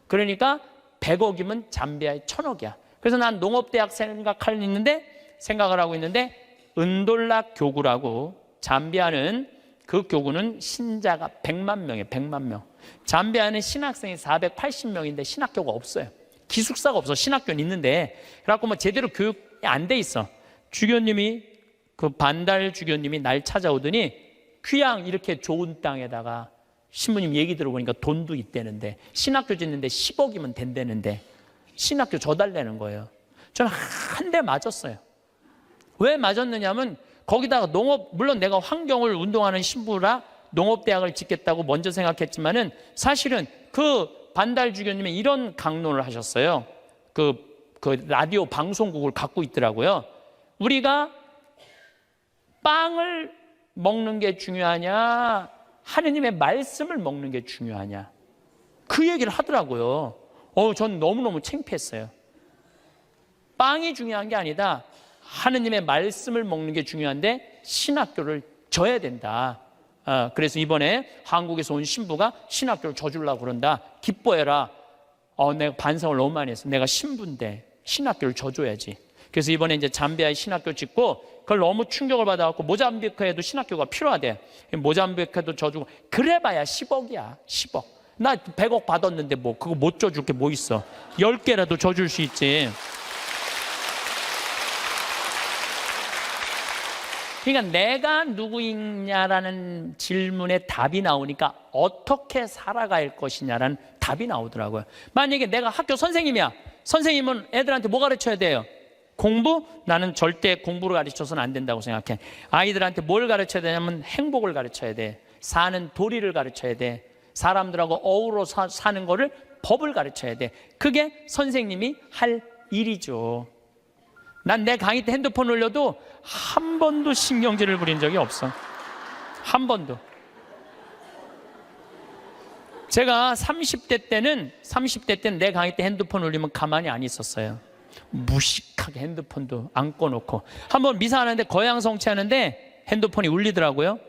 그러니까 100억이면 잠비아에 1000억이야. 그래서 난 농업대학 생각을 하고 있는데 은돌락 교구라고, 잠비아는 그 교구는 신자가 100만 명이에요. 100만 명. 잠비아는 신학생이 480명인데 신학교가 없어요. 기숙사가 없어. 신학교는 있는데. 그래갖고 뭐 제대로 교육이 안 돼 있어. 주교님이, 그 반달 주교님이 날 찾아오더니 귀양 이렇게 좋은 땅에다가 신부님 얘기 들어보니까 돈도 있대는데, 신학교 짓는데 10억이면 된다는데 신학교 줘달라는 거예요. 저는 한 대 맞았어요. 왜 맞았느냐면 거기다가 물론 내가 환경을 운동하는 신부라 농업대학을 짓겠다고 먼저 생각했지만은 사실은 그 반달 주교님이 이런 강론을 하셨어요. 그 라디오 방송국을 갖고 있더라고요. 우리가 빵을 먹는 게 중요하냐, 하느님의 말씀을 먹는 게 중요하냐, 그 얘기를 하더라고요. 전 너무너무 창피했어요. 빵이 중요한 게 아니다. 하느님의 말씀을 먹는 게 중요한데 신학교를 져야 된다. 그래서 이번에 한국에서 온 신부가 신학교를 져주려고 그런다. 기뻐해라. 내가 반성을 너무 많이 했어. 내가 신부인데 신학교를 져줘야지. 그래서 이번에 이제 잠비아에 신학교 짓고, 그걸 너무 충격을 받아갖고 모잠비크에도 신학교가 필요하대. 모잠비크에도 져주고. 그래봐야 10억이야. 10억. 나 100억 받았는데 뭐 그거 못 져줄 게 뭐 있어. 10개라도 져줄 수 있지. 그러니까 내가 누구이냐라는 질문에 답이 나오니까 어떻게 살아갈 것이냐라는 답이 나오더라고요. 만약에 내가 학교 선생님이야. 선생님은 애들한테 뭐 가르쳐야 돼요? 공부? 나는 절대 공부를 가르쳐서는 안 된다고 생각해. 아이들한테 뭘 가르쳐야 되냐면 행복을 가르쳐야 돼. 사는 도리를 가르쳐야 돼. 사람들하고 어우러 사는 거를, 법을 가르쳐야 돼. 그게 선생님이 할 일이죠. 난 내 강의 때 핸드폰 올려도 한 번도 신경질을 부린 적이 없어. 한 번도. 제가 30대 때는 내 강의 때 핸드폰 올리면 가만히 안 있었어요. 무식하게 핸드폰도 안 꺼놓고. 한번 미사하는데 거양성취 하는데 핸드폰이 울리더라고요.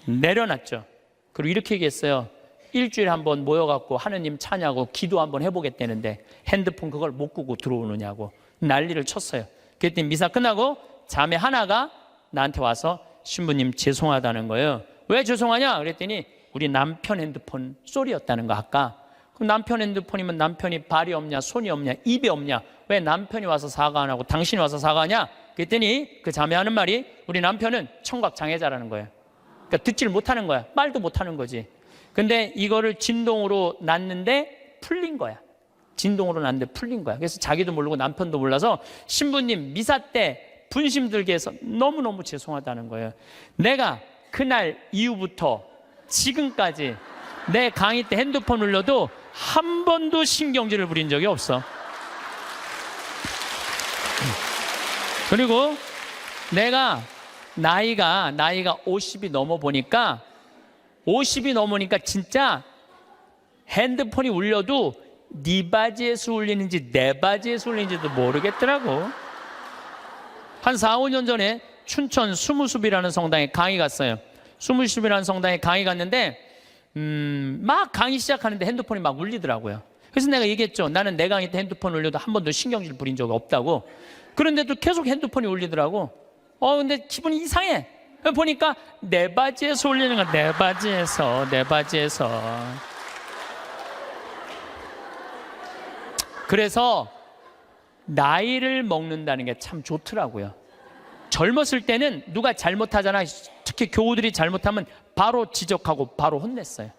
내려놨죠. 그리고 이렇게 얘기했어요. 일주일에 한번 모여갖고 하느님 찬양하고 기도 한번 해보겠다는데 핸드폰 그걸 못 끄고 들어오느냐고 난리를 쳤어요. 그랬더니 미사 끝나고 자매 하나가 나한테 와서 신부님 죄송하다는 거예요. 왜 죄송하냐? 그랬더니 우리 남편 핸드폰 소리였다는 거 아까. 그럼 남편 핸드폰이면 남편이 발이 없냐, 손이 없냐, 입이 없냐? 왜 남편이 와서 사과 안 하고 당신이 와서 사과하냐? 그랬더니 그 자매 하는 말이 우리 남편은 청각 장애자라는 거예요. 그러니까 듣지를 못하는 거야. 말도 못하는 거지. 근데 이거를 진동으로 놨는데 풀린 거야. 진동으로 놨는데 풀린 거야. 그래서 자기도 모르고 남편도 몰라서 신부님 미사 때 분심 들게 해서 너무너무 죄송하다는 거예요. 내가 그날 이후부터 지금까지 내 강의 때 핸드폰 울려도 한 번도 신경질을 부린 적이 없어. 그리고 내가 나이가 50이 넘어 보니까 50이 넘으니까 진짜 핸드폰이 울려도 네 바지에서 울리는지 내 바지에서 울리는지도 모르겠더라고. 한 4, 5년 전에 춘천 수무숲이라는 성당에 강의 갔어요. 수무숲이라는 성당에 강의 갔는데 막 강의 시작하는데 핸드폰이 막 울리더라고요. 그래서 내가 얘기했죠. 나는 내 강의 때 핸드폰 울려도 한 번도 신경질 부린 적이 없다고. 그런데도 계속 핸드폰이 울리더라고. 근데 기분이 이상해. 보니까 내 바지에서 울리는 거야. 내 바지에서. 그래서 나이를 먹는다는 게 참 좋더라고요. 젊었을 때는 누가 잘못하잖아. 특히 교우들이 잘못하면 바로 지적하고 바로 혼냈어요.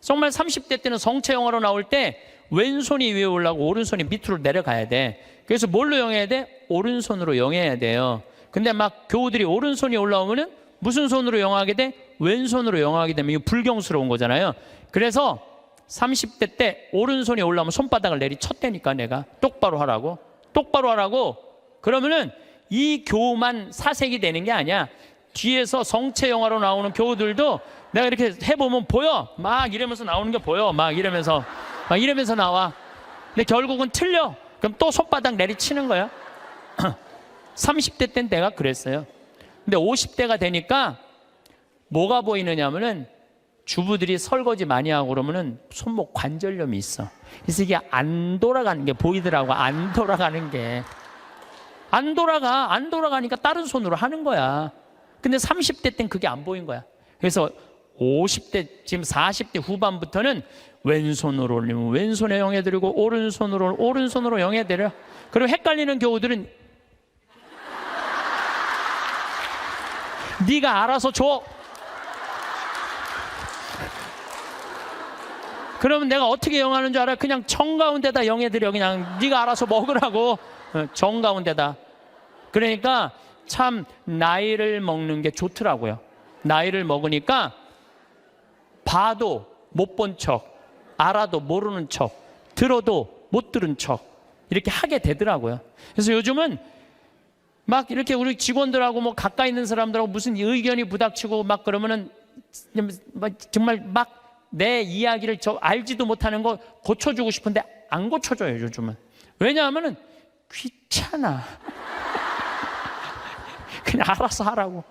정말 30대 때는 성체 영어로 나올 때 왼손이 위에 올라가고 오른손이 밑으로 내려가야 돼. 그래서 뭘로 영해야 돼? 오른손으로 영해야 돼요. 근데 막 교우들이 오른손이 올라오면은 무슨 손으로 영하게 돼? 왼손으로 영하게 되면 이거 불경스러운 거잖아요. 그래서 30대 때 오른손이 올라오면 손바닥을 내리쳤다니까. 내가 똑바로 하라고. 그러면은 이 교우만 사색이 되는 게 아니야. 뒤에서 성체 영화로 나오는 교우들도 내가 이렇게 해보면 보여. 막 이러면서 나오는 게 보여. 막 이러면서 나와. 근데 결국은 틀려. 그럼 또 손바닥 내리치는 거야. 30대 때는 내가 그랬어요. 근데 50대가 되니까 뭐가 보이느냐면은 주부들이 설거지 많이 하고 그러면은 손목 관절염이 있어. 그래서 이게 안 돌아가는 게 보이더라고. 안 돌아가니까 다른 손으로 하는 거야. 근데 30대 땐 그게 안 보인 거야. 그래서 50대, 지금 40대 후반부터는 왼손으로 올리면 왼손에 영해드리고 오른손으로 영해드려. 그리고 헷갈리는 교우들은 네가 알아서 줘. 그러면 내가 어떻게 영하는 줄 알아? 그냥 정가운데다 영해드려. 그냥 네가 알아서 먹으라고. 정가운데다. 그러니까 참 나이를 먹는 게 좋더라고요. 나이를 먹으니까 봐도 못 본 척, 알아도 모르는 척, 들어도 못 들은 척 이렇게 하게 되더라고요. 그래서 요즘은 막 이렇게 우리 직원들하고 뭐 가까이 있는 사람들하고 무슨 의견이 부닥치고 막 그러면은 정말 막 내 이야기를 알지도 못하는 거 고쳐주고 싶은데 안 고쳐줘요, 요즘은. 왜냐하면은 귀찮아. 그냥 알아서 하라고.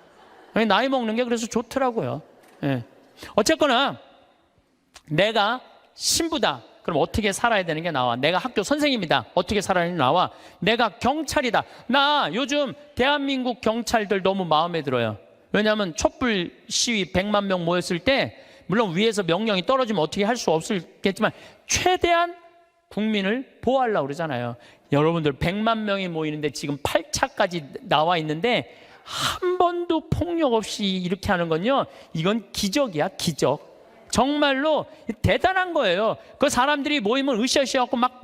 나이 먹는 게 그래서 좋더라고요. 예. 어쨌거나 내가 신부다. 그럼 어떻게 살아야 되는 게 나와. 내가 학교 선생님이다. 어떻게 살아야 되는 게 나와. 내가 경찰이다. 나 요즘 대한민국 경찰들 너무 마음에 들어요. 왜냐하면 촛불 시위 100만 명 모였을 때 물론 위에서 명령이 떨어지면 어떻게 할 수 없겠지만 최대한 국민을 보호하려고 그러잖아요. 여러분들 100만 명이 모이는데 지금 8차까지 나와 있는데 한 번도 폭력 없이 이렇게 하는 건요, 이건 기적이야, 기적. 정말로 대단한 거예요. 그 사람들이 모이면 으쌰으쌰 갖고 막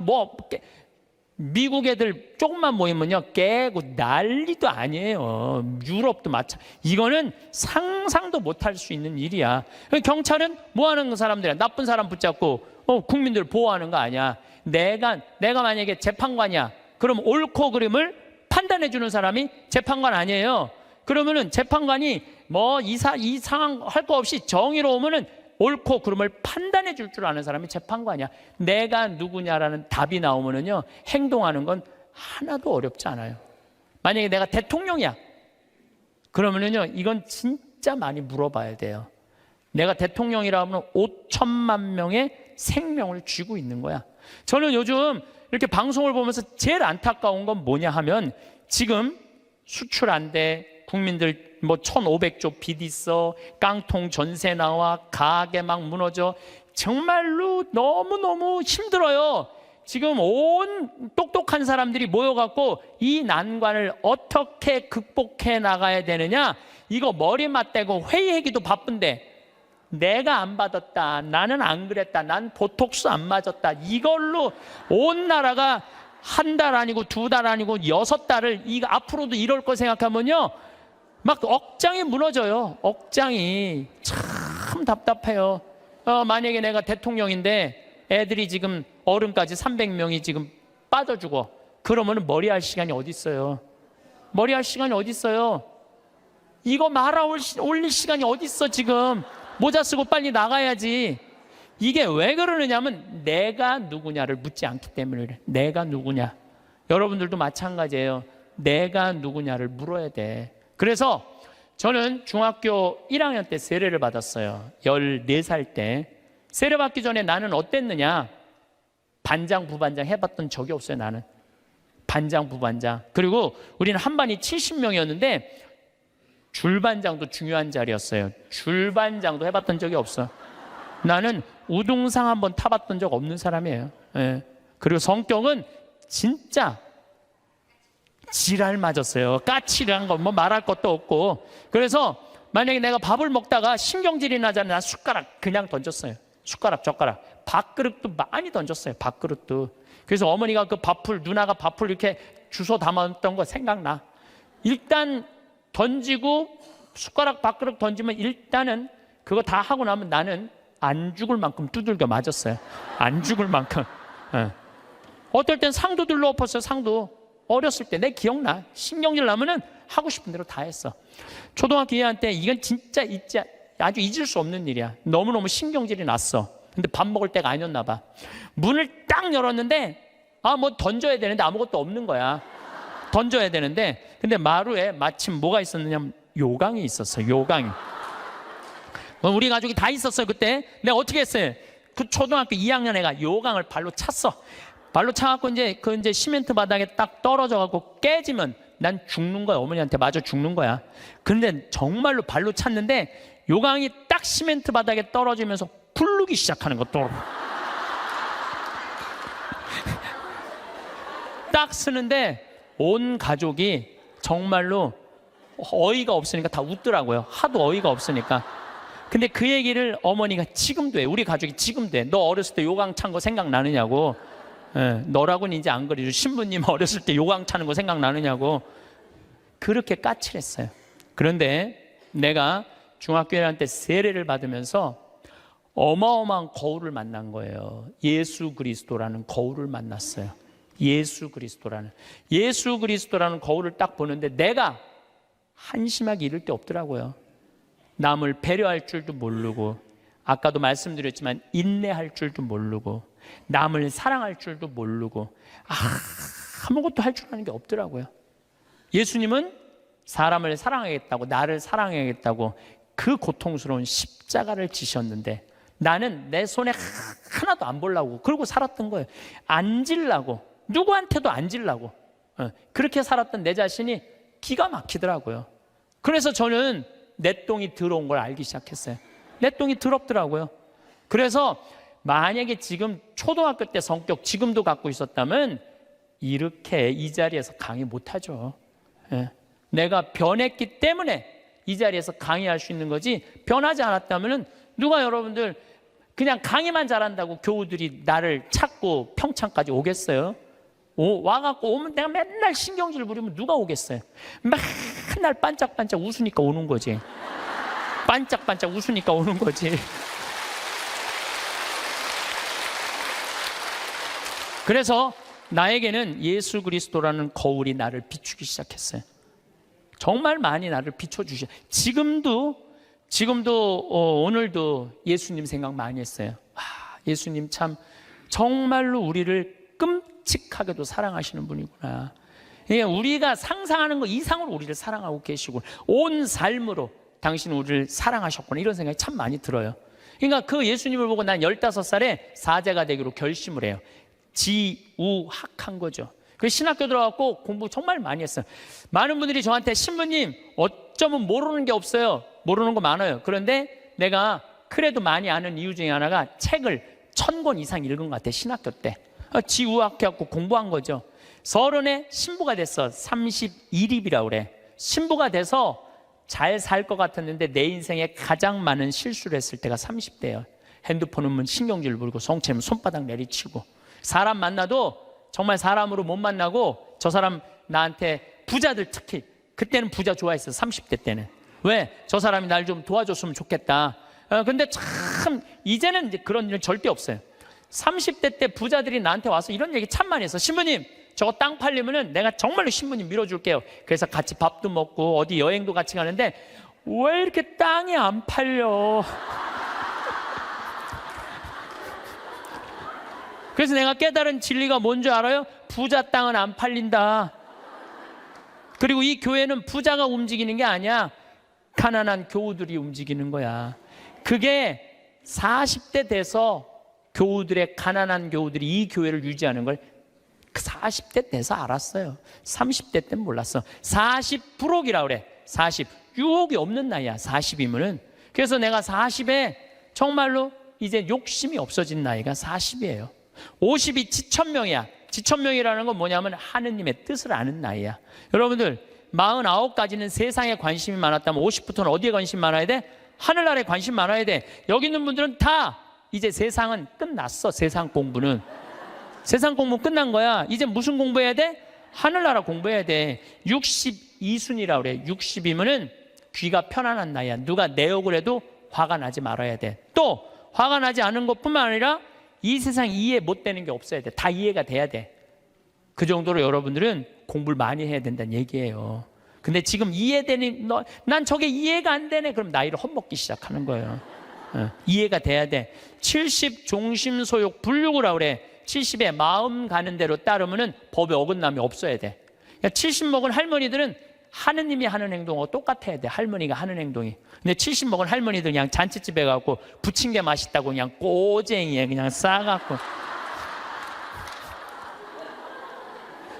미국 애들 조금만 모이면요 깨고 난리도 아니에요. 유럽도 마찬가지. 이거는 상상도 못할 수 있는 일이야. 경찰은 뭐 하는 사람들이야? 나쁜 사람 붙잡고 국민들 보호하는 거 아니야. 내가 만약에 재판관이야. 그럼 옳고 그름을 판단해 주는 사람이 재판관 아니에요. 그러면은 재판관이 뭐 이 상황 할 거 없이 정의로우면은 옳고 그름을 판단해 줄 줄 아는 사람이 재판관이야. 내가 누구냐라는 답이 나오면은요 행동하는 건 하나도 어렵지 않아요. 만약에 내가 대통령이야. 그러면은요 이건 진짜 많이 물어봐야 돼요. 내가 대통령이라면 5천만 명의 생명을 쥐고 있는 거야. 저는 요즘 이렇게 방송을 보면서 제일 안타까운 건 뭐냐 하면 지금 수출 안 돼, 국민들 뭐 1,500조 빚 있어, 깡통 전세 나와, 가게 막 무너져. 정말로 너무너무 힘들어요. 지금 온 똑똑한 사람들이 모여갖고 이 난관을 어떻게 극복해 나가야 되느냐, 이거 머리 맞대고 회의하기도 바쁜데, 내가 안 받았다, 나는 안 그랬다, 난 보톡스 안 맞았다, 이걸로 온 나라가 한 달 아니고 2달 아니고 6달을 이거 앞으로도 이럴 거 생각하면요, 막 억장이 무너져요. 억장이 참 답답해요. 만약에 내가 대통령인데 애들이 지금 어른까지 300명이 지금 빠져 죽어. 그러면 머리할 시간이 어디 있어요? 머리할 시간이 어디 있어요? 이거 말아 올릴 시간이 어디 있어? 지금 모자 쓰고 빨리 나가야지. 이게 왜 그러느냐면 내가 누구냐를 묻지 않기 때문에 그래. 내가 누구냐. 여러분들도 마찬가지예요. 내가 누구냐를 물어야 돼. 그래서 저는 중학교 1학년 때 세례를 받았어요. 14살 때. 세례 받기 전에 나는 어땠느냐? 반장, 부반장 해봤던 적이 없어요. 나는 반장, 부반장. 그리고 우리는 한 반이 70명이었는데 줄반장도 중요한 자리였어요. 줄반장도 해봤던 적이 없어. 나는 우등상 한번 타봤던 적 없는 사람이에요. 예. 그리고 성격은 진짜 지랄 맞았어요. 까칠한 거 뭐 말할 것도 없고. 그래서 만약에 내가 밥을 먹다가 신경질이 나잖아요. 나 숟가락 그냥 던졌어요. 숟가락, 젓가락. 밥그릇도 많이 던졌어요. 밥그릇도. 그래서 어머니가 그 밥풀, 누나가 밥풀 이렇게 주워 담았던 거 생각나. 일단 던지고 숟가락, 밥그릇 던지면 일단은 그거 다 하고 나면 나는 안 죽을 만큼 두들겨 맞았어요. 안 죽을 만큼. 예. 어떨 땐 상도 들러 엎었어요. 상도. 어렸을 때 내 기억나. 신경질 나면은 하고 싶은 대로 다 했어. 초등학교 2학년 때 이건 진짜 아주 잊을 수 없는 일이야. 너무너무 신경질이 났어. 근데 밥 먹을 때가 아니었나 봐. 문을 딱 열었는데 뭐 던져야 되는데 아무것도 없는 거야. 던져야 되는데 근데 마루에 마침 뭐가 있었느냐면 요강이 있었어. 요강이. 우리 가족이 다 있었어요. 그때 내가 어떻게 했어요? 그 초등학교 2학년 애가 요강을 발로 찼어. 발로 차갖고 이제 시멘트 바닥에 딱 떨어져갖고 깨지면 난 죽는 거야. 어머니한테 맞아 죽는 거야. 근데 정말로 발로 찼는데 요강이 딱 시멘트 바닥에 떨어지면서 굴르기 시작하는 거 또. 딱 쓰는데 온 가족이 정말로 어이가 없으니까 다 웃더라고요. 하도 어이가 없으니까. 근데 그 얘기를 어머니가 지금도 해. 우리 가족이 지금도 해. 너 어렸을 때 요강 찬 거 생각나느냐고. 예, 너라고는 이제 안 그리죠. 신부님 어렸을 때 요강 차는 거 생각나느냐고. 그렇게 까칠했어요. 그런데 내가 중학교 1학년 때 세례를 받으면서 어마어마한 거울을 만난 거예요. 예수 그리스도라는 거울을 만났어요. 예수 그리스도라는 거울을 딱 보는데 내가 한심하게 이를 데 없더라고요. 남을 배려할 줄도 모르고, 아까도 말씀드렸지만 인내할 줄도 모르고, 남을 사랑할 줄도 모르고, 아무것도 할 줄 아는 게 없더라고요. 예수님은 사람을 사랑하겠다고, 나를 사랑하겠다고 그 고통스러운 십자가를 지셨는데 나는 내 손에 하나도 안 보려고 그러고 살았던 거예요. 안 질라고, 누구한테도 안 질라고. 그렇게 살았던 내 자신이 기가 막히더라고요. 그래서 저는 내 똥이 더러운 걸 알기 시작했어요. 내 똥이 더럽더라고요. 그래서 만약에 지금 초등학교 때 성격 지금도 갖고 있었다면 이렇게 이 자리에서 강의 못하죠. 내가 변했기 때문에 이 자리에서 강의할 수 있는 거지, 변하지 않았다면 누가 여러분들 그냥 강의만 잘한다고 교우들이 나를 찾고 평창까지 오겠어요? 와갖고 오면 내가 맨날 신경질 부리면 누가 오겠어요? 맨날 반짝반짝 웃으니까 오는 거지. 반짝반짝 웃으니까 오는 거지. 그래서 나에게는 예수 그리스도라는 거울이 나를 비추기 시작했어요. 정말 많이 나를 비춰주셔. 지금도 오늘도 예수님 생각 많이 했어요. 예수님 참 정말로 우리를 끔찍하게도 사랑하시는 분이구나. 우리가 상상하는 것 이상으로 우리를 사랑하고 계시고 온 삶으로 당신은 우리를 사랑하셨구나, 이런 생각이 참 많이 들어요. 그러니까 그 예수님을 보고 난 15살에 사제가 되기로 결심을 해요. 지우학한 거죠. 그 신학교 들어갔고 공부 정말 많이 했어요. 많은 분들이 저한테 신부님 어쩌면 모르는 게 없어요. 모르는 거 많아요. 그런데 내가 그래도 많이 아는 이유 중에 하나가 책을 1000권 이상 읽은 것 같아. 신학교 때 지우학해갖고 공부한 거죠. 서른에 신부가 됐어. 31입이라고 그래. 신부가 돼서 잘 살 것 같았는데 내 인생에 가장 많은 실수를 했을 때가 30대예요. 핸드폰 오면 신경질 부리고 성체면 손바닥 내리치고, 사람 만나도 정말 사람으로 못 만나고, 저 사람 나한테, 부자들 특히 그때는 부자 좋아했어. 30대 때는. 왜? 저 사람이 날 좀 도와줬으면 좋겠다. 근데 참 이제는 이제 그런 일은 절대 없어요. 30대 때 부자들이 나한테 와서 이런 얘기 참 많이 했어. 신부님 저거 땅 팔리면은 내가 정말로 신부님 밀어줄게요. 그래서 같이 밥도 먹고 어디 여행도 같이 가는데 왜 이렇게 땅이 안 팔려? 그래서 내가 깨달은 진리가 뭔지 알아요? 부자 땅은 안 팔린다. 그리고 이 교회는 부자가 움직이는 게 아니야. 가난한 교우들이 움직이는 거야. 그게 40대 돼서 교우들의, 가난한 교우들이 이 교회를 유지하는 걸 40대 돼서 알았어요. 30대 때는 몰랐어. 40부록이라고 그래. 40. 유혹이 없는 나이야. 40이면은. 그래서 내가 40에 정말로 이제 욕심이 없어진 나이가 40이에요. 50이 지천명이야. 지천명이라는 건 뭐냐면 하느님의 뜻을 아는 나이야. 여러분들 49까지는 세상에 관심이 많았다면 50부터는 어디에 관심 많아야 돼? 하늘나라에 관심 많아야 돼. 여기 있는 분들은 다 이제 세상은 끝났어. 세상 공부는. 세상 공부 끝난 거야. 이제 무슨 공부해야 돼? 하늘나라 공부해야 돼. 62순이라고 그래. 60이면은 귀가 편안한 나이야. 누가 내 욕을 해도 화가 나지 말아야 돼. 또 화가 나지 않은 것뿐만 아니라 이 세상 이해 못 되는 게 없어야 돼. 다 이해가 돼야 돼. 그 정도로 여러분들은 공부를 많이 해야 된다는 얘기예요. 근데 지금 이해되니, 난 저게 이해가 안 되네. 그럼 나이를 헛먹기 시작하는 거예요. 이해가 돼야 돼. 70 종심소욕 불육이라고 그래. 70에 마음 가는 대로 따르면은 법에 어긋남이 없어야 돼. 그러니까 70 먹은 할머니들은 하느님이 하는 행동하고 똑같아야 돼. 할머니가 하는 행동이. 근데 70 먹은 할머니들 그냥 잔치집에 가고 부친 게 맛있다고 그냥 꼬쟁이에 그냥 싸갖고.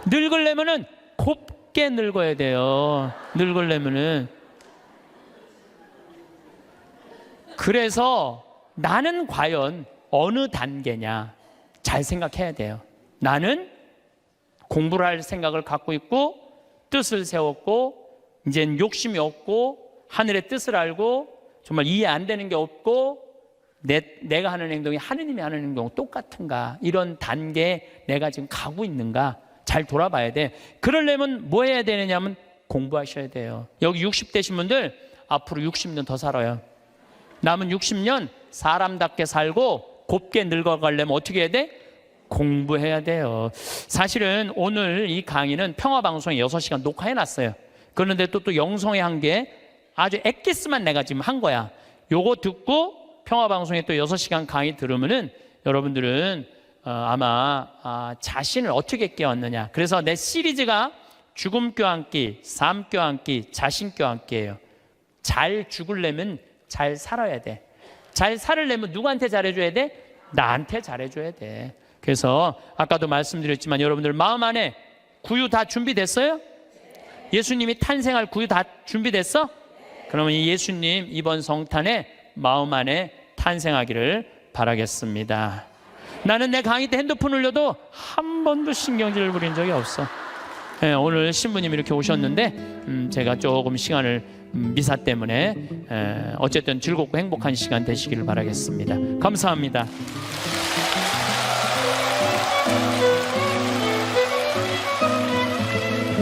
늙으려면은 곱게 늙어야 돼요. 늙으려면은. 그래서 나는 과연 어느 단계냐 잘 생각해야 돼요. 나는 공부를 할 생각을 갖고 있고 뜻을 세웠고 이제는 욕심이 없고 하늘의 뜻을 알고 정말 이해 안 되는 게 없고 내가 하는 행동이 하느님이 하는 행동 똑같은가, 이런 단계에 내가 지금 가고 있는가 잘 돌아봐야 돼. 그러려면 뭐 해야 되느냐면 공부하셔야 돼요. 여기 60대신 분들 앞으로 60년 더 살아요. 남은 60년 사람답게 살고 곱게 늙어가려면 어떻게 해야 돼? 공부해야 돼요. 사실은 오늘 이 강의는 평화방송에 6시간 녹화해놨어요. 그런데 또 영성에 한 게 아주 엑기스만 내가 지금 한 거야. 요거 듣고 평화방송에 또 6시간 강의 들으면은 여러분들은 아마 자신을 어떻게 깨웠느냐. 그래서 내 시리즈가 죽음 껴안기, 삶 껴안기, 자신 껴안기예요. 잘 죽으려면 잘 살아야 돼. 잘 살으려면 누구한테 잘해줘야 돼? 나한테 잘해줘야 돼. 그래서 아까도 말씀드렸지만 여러분들 마음 안에 구유 다 준비됐어요? 예수님이 탄생할 구유 다 준비됐어? 그러면 이 예수님 이번 성탄에 마음 안에 탄생하기를 바라겠습니다. 나는 내 강의 때 핸드폰 울려도 한 번도 신경질을 부린 적이 없어. 네, 오늘 신부님이 이렇게 오셨는데 제가 조금 시간을 미사 때문에 어쨌든 즐겁고 행복한 시간 되시기를 바라겠습니다. 감사합니다.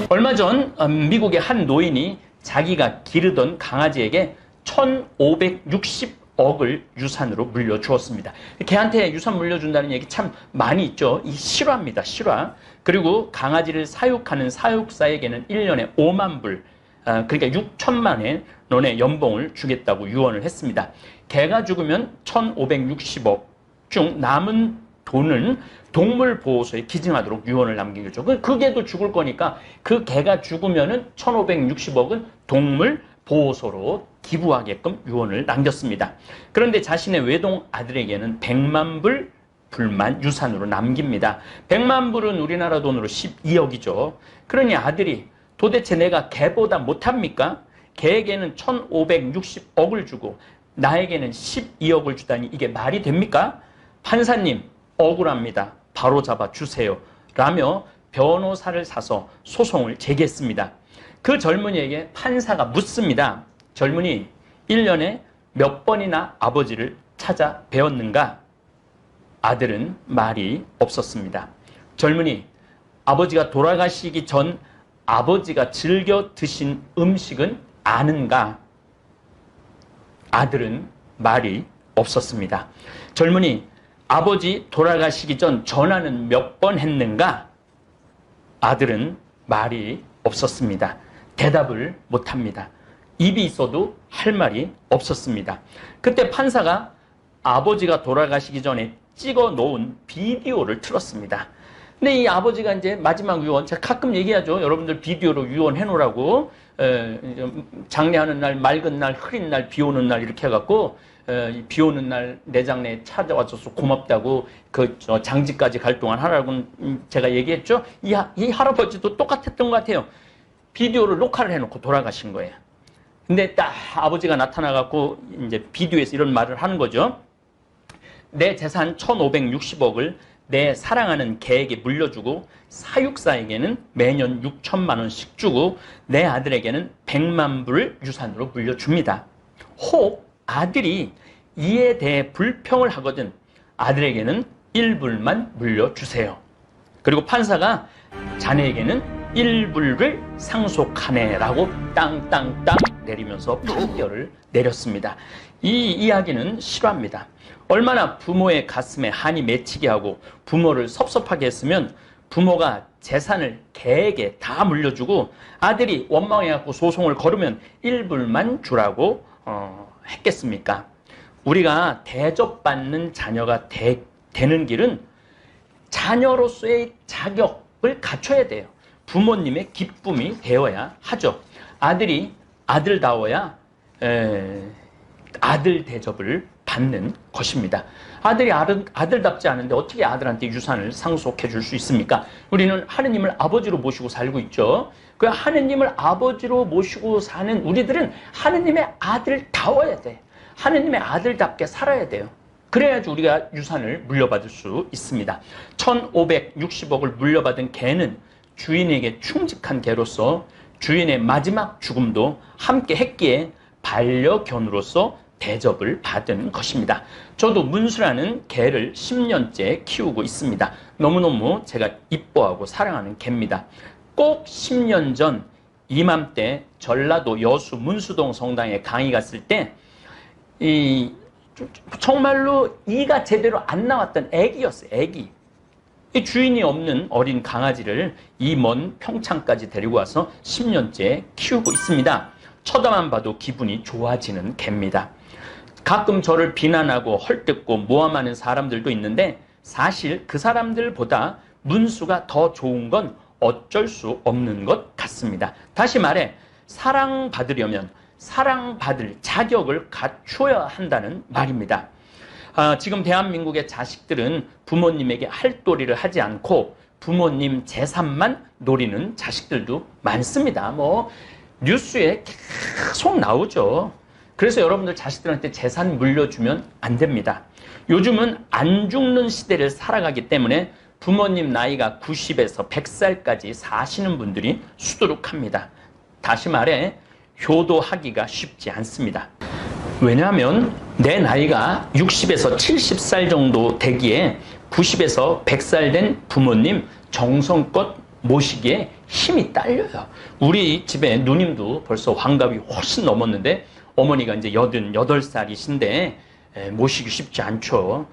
얼마 전 미국의 한 노인이 자기가 기르던 강아지에게 1,560억을 유산으로 물려주었습니다. 걔한테 유산 물려준다는 얘기 참 많이 있죠. 이 실화입니다. 실화. 그리고 강아지를 사육하는 사육사에게는 1년에 5만 불, 그러니까 6천만 원의 연봉을 주겠다고 유언을 했습니다. 개가 죽으면 1,560억 중 남은 돈은 동물보호소에 기증하도록 유언을 남기죠. 그 개도 죽을 거니까 그 개가 죽으면은 1,560억은 동물보호소로 기부하게끔 유언을 남겼습니다. 그런데 자신의 외동 아들에게는 100만 불 불만 유산으로 남깁니다. 100만 불은 우리나라 돈으로 12억이죠. 그러니 아들이 도대체 내가 개보다 못합니까? 개에게는 1560억을 주고 나에게는 12억을 주다니 이게 말이 됩니까? 판사님, 억울합니다. 바로 잡아 주세요. 라며 변호사를 사서 소송을 제기했습니다. 그 젊은이에게 판사가 묻습니다. 젊은이, 1년에 몇 번이나 아버지를 찾아뵈었는가? 아들은 말이 없었습니다. 젊은이, 아버지가 돌아가시기 전 아버지가 즐겨 드신 음식은 아는가? 아들은 말이 없었습니다. 젊은이, 아버지 돌아가시기 전 전화는 몇 번 했는가? 아들은 말이 없었습니다. 대답을 못합니다. 입이 있어도 할 말이 없었습니다. 그때 판사가 아버지가 돌아가시기 전에 찍어 놓은 비디오를 틀었습니다. 근데 이 아버지가 이제 마지막 유언, 제가 가끔 얘기하죠. 여러분들 비디오로 유언해 놓으라고. 장례하는 날, 맑은 날, 흐린 날, 비 오는 날 이렇게 해갖고 비 오는 날 내 장례에 찾아와줘서 고맙다고 그 장지까지 갈 동안 하라고 제가 얘기했죠. 이 할아버지도 똑같았던 것 같아요. 비디오를 녹화를 해놓고 돌아가신 거예요. 근데 딱 아버지가 나타나갖고 이제 비디오에서 이런 말을 하는 거죠. 내 재산 1560억을 내 사랑하는 개에게 물려주고 사육사에게는 매년 6천만 원씩 주고 내 아들에게는 100만 불을 유산으로 물려줍니다. 혹 아들이 이에 대해 불평을 하거든 아들에게는 1불만 물려주세요. 그리고 판사가 자네에게는 1불을 상속하네라고 땅땅땅 내리면서 판결을 내렸습니다. 이 이야기는 실화입니다. 얼마나 부모의 가슴에 한이 맺히게 하고 부모를 섭섭하게 했으면 부모가 재산을 개에게 다 물려주고 아들이 원망해갖고 소송을 걸으면 1불만 주라고 했겠습니까? 우리가 대접받는 자녀가 되는 길은 자녀로서의 자격을 갖춰야 돼요. 부모님의 기쁨이 되어야 하죠. 아들이 아들다워야 아들 대접을 받는 것입니다. 아들이 아들답지 않은데 어떻게 아들한테 유산을 상속해 줄 수 있습니까? 우리는 하느님을 아버지로 모시고 살고 있죠. 그 하느님을 아버지로 모시고 사는 우리들은 하느님의 아들다워야 돼. 하느님의 아들답게 살아야 돼요. 그래야지 우리가 유산을 물려받을 수 있습니다. 1560억을 물려받은 개는 주인에게 충직한 개로서 주인의 마지막 죽음도 함께 했기에 반려견으로서 대접을 받은 것입니다. 저도 문수라는 개를 10년째 키우고 있습니다. 너무너무 제가 이뻐하고 사랑하는 개입니다. 꼭 10년 전 이맘때 전라도 여수 문수동 성당에 강의 갔을 때 정말로 이가 제대로 안 나왔던 애기였어요. 애기. 이 주인이 없는 어린 강아지를 이 먼 평창까지 데리고 와서 10년째 키우고 있습니다. 쳐다만 봐도 기분이 좋아지는 개입니다. 가끔 저를 비난하고 헐뜯고 모함하는 사람들도 있는데 사실 그 사람들보다 문수가 더 좋은 건 어쩔 수 없는 것 같습니다. 다시 말해 사랑받으려면 사랑받을 자격을 갖춰야 한다는 말입니다. 지금 대한민국의 자식들은 부모님에게 할도리를 하지 않고 부모님 재산만 노리는 자식들도 많습니다. 뉴스에 계속 나오죠. 그래서 여러분들 자식들한테 재산 물려주면 안 됩니다. 요즘은 안 죽는 시대를 살아가기 때문에 부모님 나이가 90에서 100살까지 사시는 분들이 수두룩합니다. 다시 말해 효도하기가 쉽지 않습니다. 왜냐하면 내 나이가 60에서 70살 정도 되기에 90에서 100살 된 부모님 정성껏 모시기에 힘이 딸려요. 우리 집에 누님도 벌써 환갑이 훨씬 넘었는데 어머니가 이제 88살이신데 모시기 쉽지 않죠.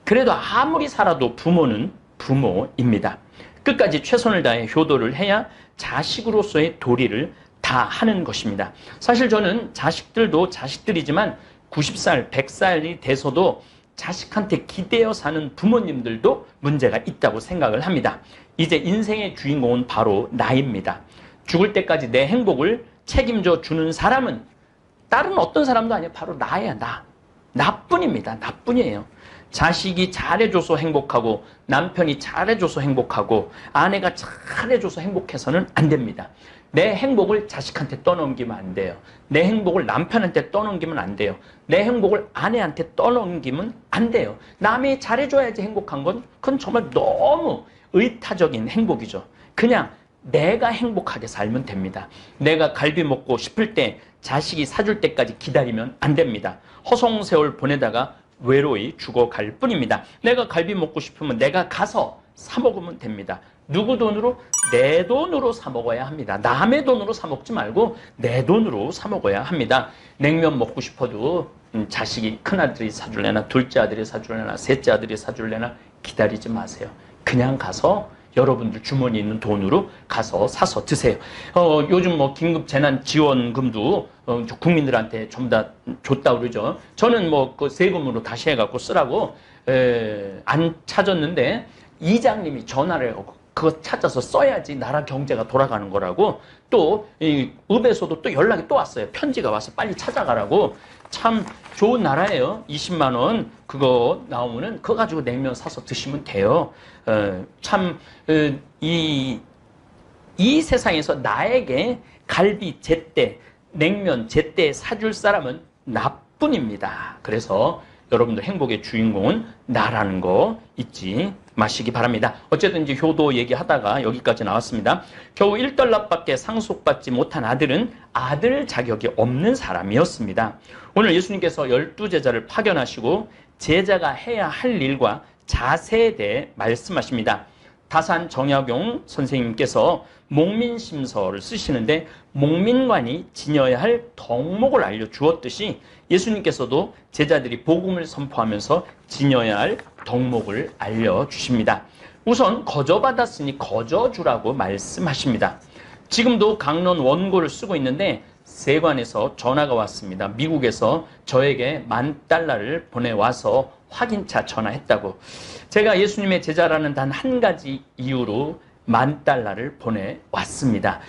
그래도 아무리 살아도 부모는 부모입니다. 끝까지 최선을 다해 효도를 해야 자식으로서의 도리를 다 하는 것입니다. 사실 저는 자식들도 자식들이지만 90살, 100살이 돼서도 자식한테 기대어 사는 부모님들도 문제가 있다고 생각을 합니다. 이제 인생의 주인공은 바로 나입니다. 죽을 때까지 내 행복을 책임져 주는 사람은 다른 어떤 사람도 아니에요. 바로 나야, 나. 나뿐입니다. 나뿐이에요. 자식이 잘해줘서 행복하고 남편이 잘해줘서 행복하고 아내가 잘해줘서 행복해서는 안 됩니다. 내 행복을 자식한테 떠넘기면 안 돼요. 내 행복을 남편한테 떠넘기면 안 돼요. 내 행복을 아내한테 떠넘기면 안 돼요. 남이 잘해줘야지 행복한 건 그건 정말 너무 의타적인 행복이죠. 그냥 내가 행복하게 살면 됩니다. 내가 갈비 먹고 싶을 때 자식이 사줄 때까지 기다리면 안 됩니다. 허송세월 보내다가 외로이 죽어갈 뿐입니다. 내가 갈비 먹고 싶으면 내가 가서 사 먹으면 됩니다. 누구 돈으로? 내 돈으로 사 먹어야 합니다. 남의 돈으로 사 먹지 말고 내 돈으로 사 먹어야 합니다. 냉면 먹고 싶어도 자식이 큰아들이 사줄래나 둘째 아들이 사줄래나 셋째 아들이 사줄래나 기다리지 마세요. 그냥 가서 여러분들 주머니에 있는 돈으로 가서 사서 드세요. 요즘 뭐 긴급 재난 지원금도 국민들한테 전부 다 줬다고 그러죠. 저는 뭐 그 세금으로 다시 해갖고 쓰라고 안 찾았는데 이장님이 전화를 하고 그거 찾아서 써야지 나라 경제가 돌아가는 거라고 또 이 읍에서도 또 연락이 또 왔어요. 편지가 와서 빨리 찾아가라고. 참 좋은 나라예요. 20만 원 그거 나오면은 그거 가지고 냉면 사서 드시면 돼요. 이 세상에서 나에게 갈비 제때, 냉면 제때 사줄 사람은 나뿐입니다. 그래서 여러분들 행복의 주인공은 나라는 거 잊지 마시기 바랍니다. 어쨌든 이제 효도 얘기하다가 여기까지 나왔습니다. 겨우 1달러밖에 상속받지 못한 아들은 아들 자격이 없는 사람이었습니다. 오늘 예수님께서 12제자를 파견하시고 제자가 해야 할 일과 자세에 대해 말씀하십니다. 다산 정약용 선생님께서 목민심서를 쓰시는데 목민관이 지녀야 할 덕목을 알려주었듯이 예수님께서도 제자들이 복음을 선포하면서 지녀야 할 덕목을 알려주십니다. 우선 거저받았으니 거저주라고 말씀하십니다. 지금도 강론 원고를 쓰고 있는데 세관에서 전화가 왔습니다. 미국에서 저에게 $10,000를 보내와서 확인차 전화했다고. 제가 예수님의 제자라는 단 한 가지 이유로 $10,000를 보내왔습니다.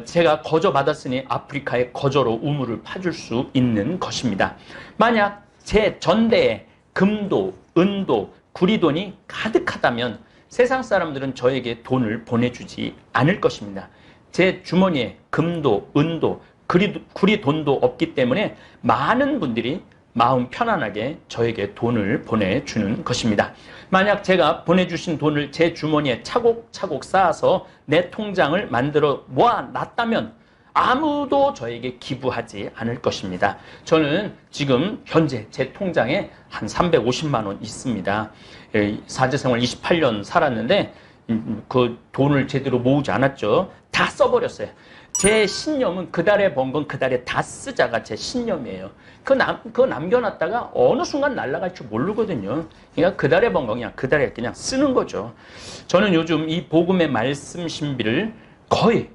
제가 거저 받았으니 아프리카에 거저로 우물을 파줄 수 있는 것입니다. 만약 제 전대에 금도, 은도, 구리돈이 가득하다면 세상 사람들은 저에게 돈을 보내주지 않을 것입니다. 제 주머니에 금도, 은도, 구리돈도 없기 때문에 많은 분들이 마음 편안하게 저에게 돈을 보내주는 것입니다. 만약 제가 보내주신 돈을 제 주머니에 차곡차곡 쌓아서 내 통장을 만들어 모아놨다면 아무도 저에게 기부하지 않을 것입니다. 저는 지금 현재 제 통장에 한 350만 원 있습니다. 사제생활 28년 살았는데 그 돈을 제대로 모으지 않았죠. 다 써버렸어요. 제 신념은 그달에 번 건 그달에 다 쓰자가 제 신념이에요. 그거 남겨놨다가 어느 순간 날아갈 줄 모르거든요. 그러니까 그달에 번 건 그냥 그달에 그냥 쓰는 거죠. 저는 요즘 이 복음의 말씀 신비를 거의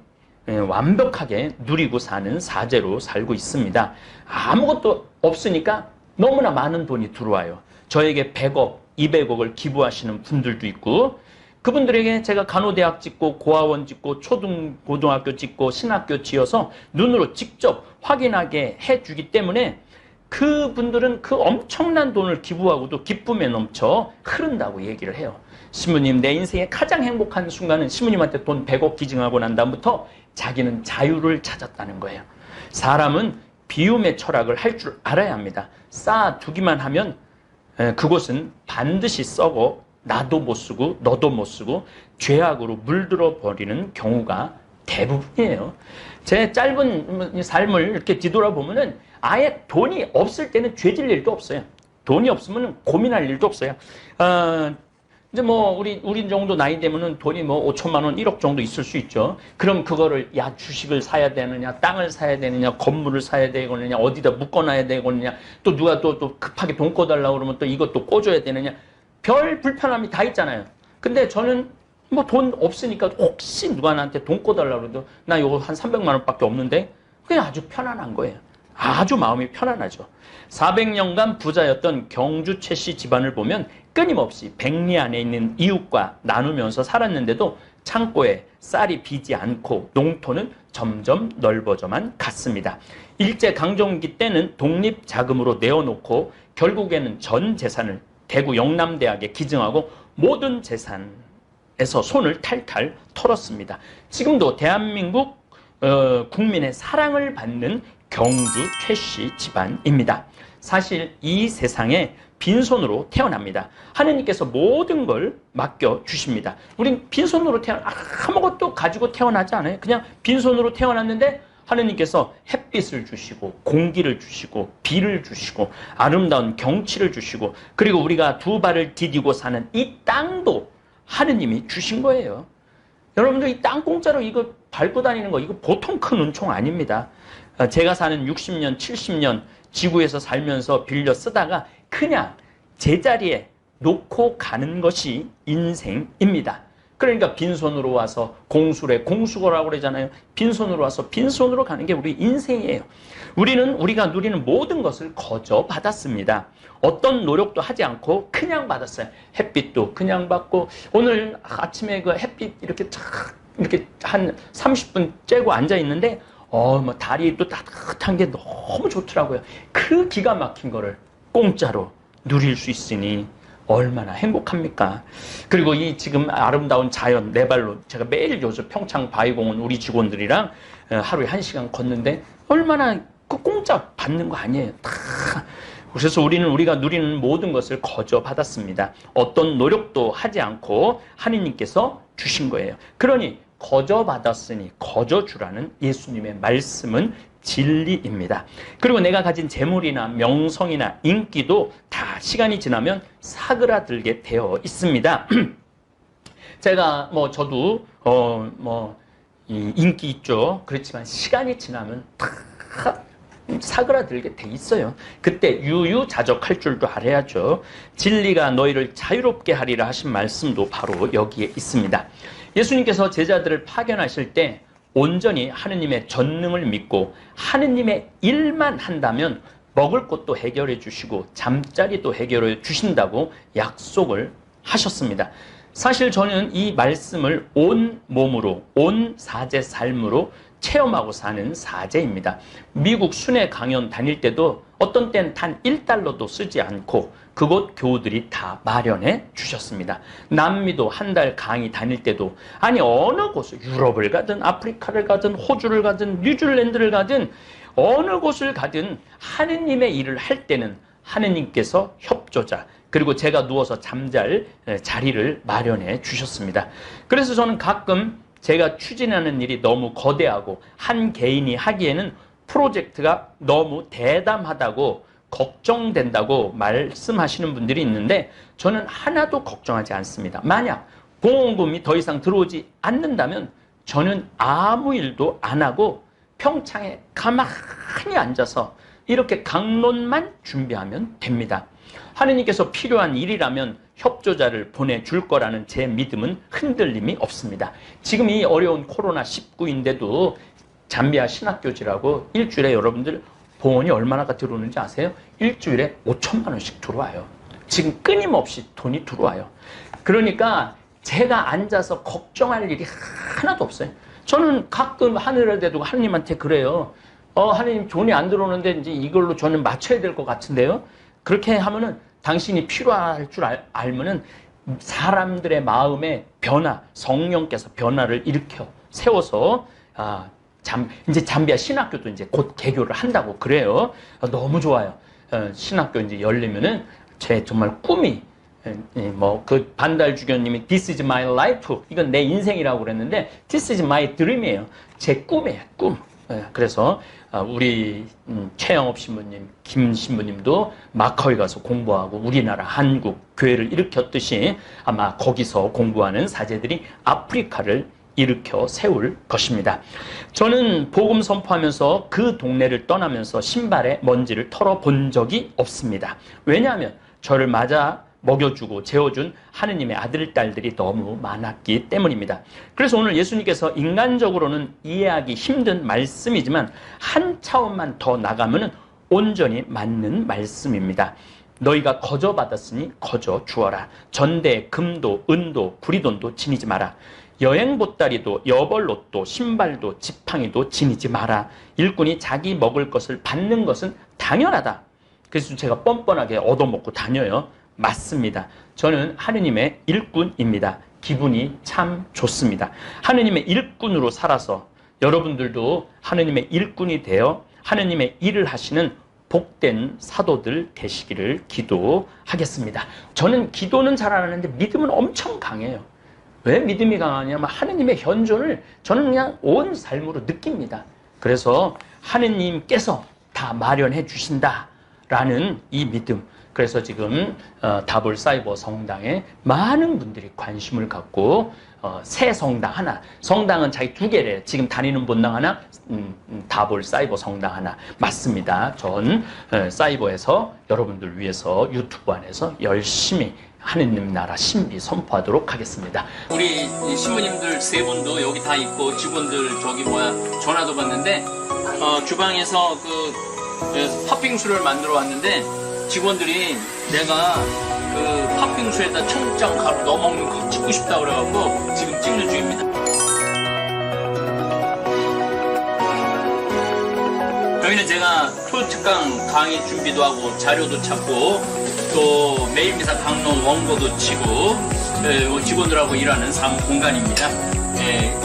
완벽하게 누리고 사는 사제로 살고 있습니다. 아무것도 없으니까 너무나 많은 돈이 들어와요. 저에게 100억, 200억을 기부하시는 분들도 있고 그분들에게 제가 간호대학 짓고 고아원 짓고 초등고등학교 짓고 신학교 지어서 눈으로 직접 확인하게 해주기 때문에 그분들은 그 엄청난 돈을 기부하고도 기쁨에 넘쳐 흐른다고 얘기를 해요. 신부님, 내 인생의 가장 행복한 순간은 신부님한테 돈 100억 기증하고 난 다음부터 자기는 자유를 찾았다는 거예요. 사람은 비움의 철학을 할 줄 알아야 합니다. 쌓아두기만 하면 그곳은 반드시 썩어 나도 못 쓰고 너도 못 쓰고 죄악으로 물들어 버리는 경우가 대부분이에요. 제 짧은 삶을 이렇게 뒤돌아보면은 아예 돈이 없을 때는 죄질 일도 없어요. 돈이 없으면 고민할 일도 없어요. 이제 뭐 우리 정도 나이 되면은 돈이 뭐 5천만 원, 1억 정도 있을 수 있죠. 그럼 그거를 야 주식을 사야 되느냐, 땅을 사야 되느냐, 건물을 사야 되느냐, 어디다 묶어놔야 되느냐, 또 누가 또 급하게 돈 꿔달라고 그러면 또 이것도 꿔줘야 되느냐. 별 불편함이 다 있잖아요. 근데 저는 뭐 돈 없으니까 혹시 누가 나한테 돈 꿔달라고 해도 나 이거 한 300만 원밖에 없는데 그냥 아주 편안한 거예요. 아주 마음이 편안하죠. 400년간 부자였던 경주 최씨 집안을 보면 끊임없이 백리 안에 있는 이웃과 나누면서 살았는데도 창고에 쌀이 비지 않고 농토는 점점 넓어져만 갔습니다. 일제강점기 때는 독립자금으로 내어놓고 결국에는 전 재산을 대구 영남대학에 기증하고 모든 재산에서 손을 탈탈 털었습니다. 지금도 대한민국 국민의 사랑을 받는 경주 최씨 집안입니다. 사실 이 세상에 빈손으로 태어납니다. 하느님께서 모든 걸 맡겨주십니다. 우린 빈손으로 아무것도 가지고 태어나지 않아요. 그냥 빈손으로 태어났는데 하느님께서 햇빛을 주시고 공기를 주시고 비를 주시고 아름다운 경치를 주시고 그리고 우리가 두 발을 디디고 사는 이 땅도 하느님이 주신 거예요. 여러분들 이 땅 공짜로 이거 밟고 다니는 거 이거 보통 큰 은총 아닙니다. 제가 사는 60년, 70년 지구에서 살면서 빌려 쓰다가 그냥 제자리에 놓고 가는 것이 인생입니다. 그러니까 빈손으로 와서 공수래 공수거라고 그러잖아요. 빈손으로 와서 빈손으로 가는 게 우리 인생이에요. 우리가 누리는 모든 것을 거저 받았습니다. 어떤 노력도 하지 않고 그냥 받았어요. 햇빛도 그냥 받고 오늘 아침에 그 햇빛 이렇게 이렇게 한 30분 쬐고 앉아 있는데 뭐 다리도 따뜻한 게 너무 좋더라고요. 그 기가 막힌 거를 공짜로 누릴 수 있으니 얼마나 행복합니까? 그리고 이 지금 아름다운 자연 네 발로 제가 매일 요즘 평창 바위공원 우리 직원들이랑 하루에 1시간 걷는데 얼마나 그 공짜 받는 거 아니에요. 그래서 우리가 누리는 모든 것을 거저 받았습니다. 어떤 노력도 하지 않고 하느님께서 주신 거예요. 그러니 거저 받았으니 거저 주라는 예수님의 말씀은 진리입니다. 그리고 내가 가진 재물이나 명성이나 인기도 다 시간이 지나면 사그라들게 되어 있습니다. 제가 저도 인기 있죠. 그렇지만 시간이 지나면 다 사그라들게 돼 있어요. 그때 유유자적할 줄도 알아야죠. 진리가 너희를 자유롭게 하리라 하신 말씀도 바로 여기에 있습니다. 예수님께서 제자들을 파견하실 때 온전히 하느님의 전능을 믿고 하느님의 일만 한다면 먹을 것도 해결해 주시고 잠자리도 해결해 주신다고 약속을 하셨습니다. 사실 저는 이 말씀을 온 몸으로 온 사제 삶으로 체험하고 사는 사제입니다. 미국 순회 강연 다닐 때도 어떤 때는 단 1달러도 쓰지 않고 그곳 교우들이 다 마련해 주셨습니다. 남미도 한 달 강의 다닐 때도 아니 어느 곳을 유럽을 가든 아프리카를 가든 호주를 가든 뉴질랜드를 가든 어느 곳을 가든 하느님의 일을 할 때는 하느님께서 협조자 그리고 제가 누워서 잠잘 자리를 마련해 주셨습니다. 그래서 저는 가끔 제가 추진하는 일이 너무 거대하고 한 개인이 하기에는 프로젝트가 너무 대담하다고 걱정된다고 말씀하시는 분들이 있는데 저는 하나도 걱정하지 않습니다. 만약 보험금이 더 이상 들어오지 않는다면 저는 아무 일도 안 하고 평창에 가만히 앉아서 이렇게 강론만 준비하면 됩니다. 하느님께서 필요한 일이라면 협조자를 보내줄 거라는 제 믿음은 흔들림이 없습니다. 지금 이 어려운 코로나19인데도 잠비아 신학교지라고 일주일에 여러분들 봉헌이 얼마나가 들어오는지 아세요? 일주일에 5천만 원씩 들어와요. 지금 끊임없이 돈이 들어와요. 그러니까 제가 앉아서 걱정할 일이 하나도 없어요. 저는 가끔 하늘을 대두고 하느님한테 그래요. 하느님 돈이 안 들어오는데 이제 이걸로 저는 맞춰야 될 것 같은데요. 그렇게 하면은 당신이 필요할 줄 알면은 사람들의 마음의 변화, 성령께서 변화를 일으켜 세워서 이제 잠비아 신학교도 이제 곧 개교를 한다고 그래요. 너무 좋아요. 신학교 이제 열리면은 제 정말 꿈이 그 반달 주교님이 This is my life 이건 내 인생이라고 그랬는데 This is my dream이에요. 제 꿈이에요. 꿈. 그래서 우리 최영업 신부님, 김 신부님도 마카오에 가서 공부하고 우리나라 한국 교회를 일으켰듯이 아마 거기서 공부하는 사제들이 아프리카를 일으켜 세울 것입니다. 저는 복음 선포하면서 그 동네를 떠나면서 신발에 먼지를 털어본 적이 없습니다. 왜냐하면 저를 맞아 먹여주고 재워준 하느님의 아들, 딸들이 너무 많았기 때문입니다. 그래서 오늘 예수님께서 인간적으로는 이해하기 힘든 말씀이지만 한 차원만 더 나가면 온전히 맞는 말씀입니다. 너희가 거저 받았으니 거저 주어라. 전대, 금도, 은도, 구리돈도 지니지 마라. 여행 보따리도, 여벌옷도, 신발도, 지팡이도 지니지 마라. 일꾼이 자기 먹을 것을 받는 것은 당연하다. 그래서 제가 뻔뻔하게 얻어먹고 다녀요. 맞습니다. 저는 하느님의 일꾼입니다. 기분이 참 좋습니다. 하느님의 일꾼으로 살아서 여러분들도 하느님의 일꾼이 되어 하느님의 일을 하시는 복된 사도들 되시기를 기도하겠습니다. 저는 기도는 잘 안 하는데 믿음은 엄청 강해요. 왜 믿음이 강하냐면 하느님의 현존을 저는 그냥 온 삶으로 느낍니다. 그래서 하느님께서 다 마련해 주신다라는 이 믿음. 그래서 지금 다볼 사이버 성당에 많은 분들이 관심을 갖고 새 성당 하나, 성당은 자기 두 개래. 지금 다니는 본당 하나, 다볼 사이버 성당 하나. 맞습니다. 전 사이버에서 여러분들 위해서 유튜브 안에서 열심히 하느님 나라 신비 선포하도록 하겠습니다. 우리 신부님들 세 분도 여기 다 있고 직원들 저기 전화도 받는데 주방에서 그 팥빙수를 만들어 왔는데 직원들이 내가 그 팥빙수에다 청국장 가루 넣어 먹는 거 찍고 싶다 그래갖고 지금 찍는 중입니다. 여기는 제가 초특강 강의 준비도 하고 자료도 찾고 또 매일미사 강론 원고도 치고 직원들하고 일하는 사무 공간입니다.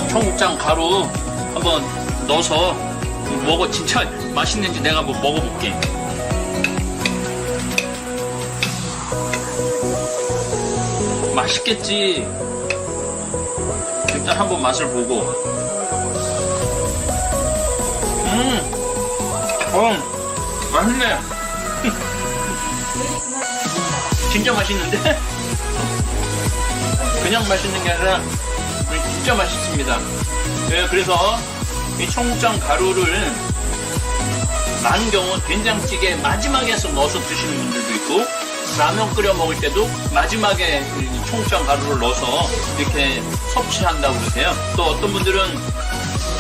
청국장 가루 한번 넣어서 먹어. 진짜 맛있는지 내가 한번 먹어볼게. 맛있겠지. 일단 한번 맛을 보고. 맛있네. 진짜 맛있는데? 그냥 맛있는 게 아니라 진짜 맛있습니다. 그래서 이 청국장 가루를 많은 경우 된장찌개 마지막에 넣어서 드시는 분들도 있고 라면 끓여 먹을 때도 마지막에 청국장 가루를 넣어서 이렇게 섭취한다고 그러세요. 또 어떤 분들은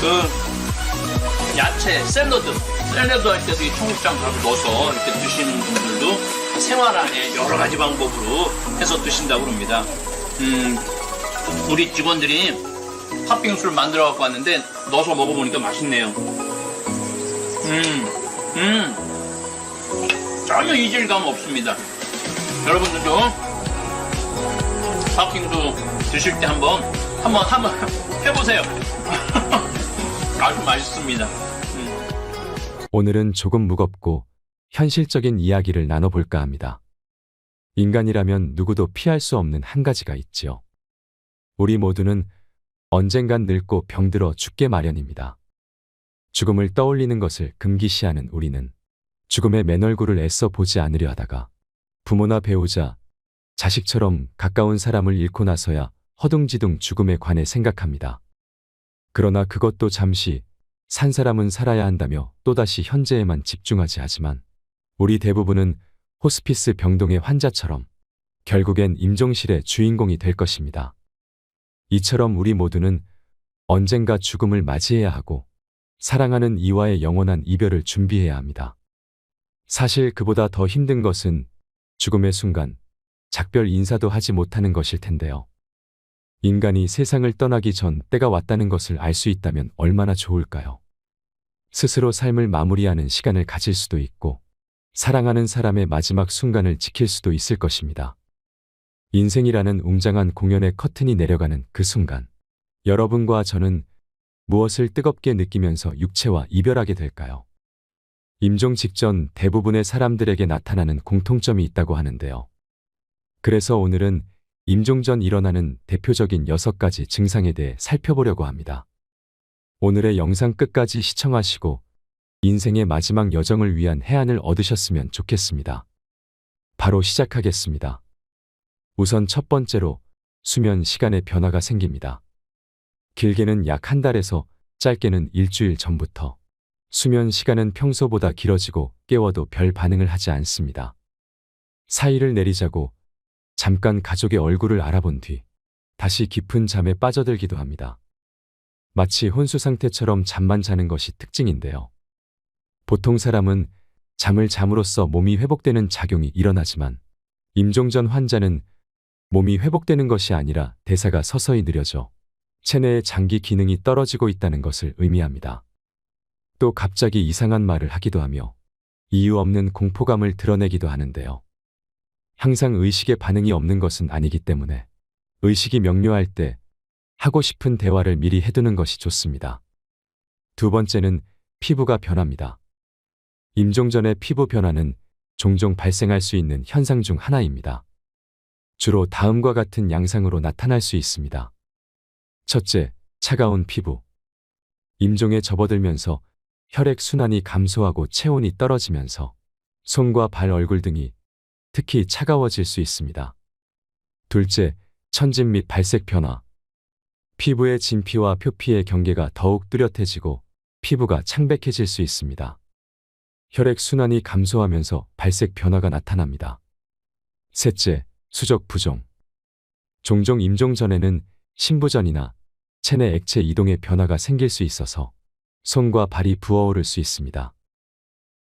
그 야채 샐러드 할 때도 이 청국장 가루 넣어서 이렇게 드시는 분들도 생활 안에 여러 가지 방법으로 해서 드신다고 합니다. 우리 직원들이 팥빙수를 만들어 갖고 왔는데 넣어서 먹어보니까 맛있네요. 전혀 이질감 없습니다. 여러분들도 팥빙수 드실 때 한번 해보세요. 아주 맛있습니다. 오늘은 조금 무겁고 현실적인 이야기를 나눠볼까 합니다. 인간이라면 누구도 피할 수 없는 한 가지가 있지요. 우리 모두는 언젠간 늙고 병들어 죽게 마련입니다. 죽음을 떠올리는 것을 금기시하는 우리는 죽음의 맨얼굴을 애써 보지 않으려 하다가 부모나 배우자, 자식처럼 가까운 사람을 잃고 나서야 허둥지둥 죽음에 관해 생각합니다. 그러나 그것도 잠시 산 사람은 살아야 한다며 또다시 현재에만 집중하지 하지만 우리 대부분은 호스피스 병동의 환자처럼 결국엔 임종실의 주인공이 될 것입니다. 이처럼 우리 모두는 언젠가 죽음을 맞이해야 하고 사랑하는 이와의 영원한 이별을 준비해야 합니다. 사실 그보다 더 힘든 것은 죽음의 순간 작별 인사도 하지 못하는 것일 텐데요. 인간이 세상을 떠나기 전 때가 왔다는 것을 알 수 있다면 얼마나 좋을까요? 스스로 삶을 마무리하는 시간을 가질 수도 있고 사랑하는 사람의 마지막 순간을 지킬 수도 있을 것입니다. 인생이라는 웅장한 공연의 커튼이 내려가는 그 순간 여러분과 저는 무엇을 뜨겁게 느끼면서 육체와 이별하게 될까요? 임종 직전 대부분의 사람들에게 나타나는 공통점이 있다고 하는데요. 그래서 오늘은 임종 전 일어나는 대표적인 6가지 증상에 대해 살펴보려고 합니다. 오늘의 영상 끝까지 시청하시고 인생의 마지막 여정을 위한 해안을 얻으셨으면 좋겠습니다. 바로 시작하겠습니다. 우선 첫 번째로 수면 시간에 변화가 생깁니다. 길게는 약 한 달에서 짧게는 일주일 전부터 수면 시간은 평소보다 길어지고 깨워도 별 반응을 하지 않습니다. 사의를 내리자고 잠깐 가족의 얼굴을 알아본 뒤 다시 깊은 잠에 빠져들기도 합니다. 마치 혼수 상태처럼 잠만 자는 것이 특징인데요. 보통 사람은 잠을 잠으로써 몸이 회복되는 작용이 일어나지만 임종 전 환자는 몸이 회복되는 것이 아니라 대사가 서서히 느려져 체내의 장기 기능이 떨어지고 있다는 것을 의미합니다. 또 갑자기 이상한 말을 하기도 하며 이유 없는 공포감을 드러내기도 하는데요. 항상 의식에 반응이 없는 것은 아니기 때문에 의식이 명료할 때 하고 싶은 대화를 미리 해두는 것이 좋습니다. 두 번째는 피부가 변합니다. 임종 전의 피부 변화는 종종 발생할 수 있는 현상 중 하나입니다. 주로 다음과 같은 양상으로 나타날 수 있습니다. 첫째, 차가운 피부. 임종에 접어들면서 혈액 순환이 감소하고 체온이 떨어지면서 손과 발, 얼굴 등이 특히 차가워질 수 있습니다. 둘째, 천진 및 발색 변화. 피부의 진피와 표피의 경계가 더욱 뚜렷해지고 피부가 창백해질 수 있습니다. 혈액 순환이 감소하면서 발색 변화가 나타납니다. 셋째, 수족 부종. 종종 임종 전에는 신부전이나 체내 액체 이동의 변화가 생길 수 있어서 손과 발이 부어오를 수 있습니다.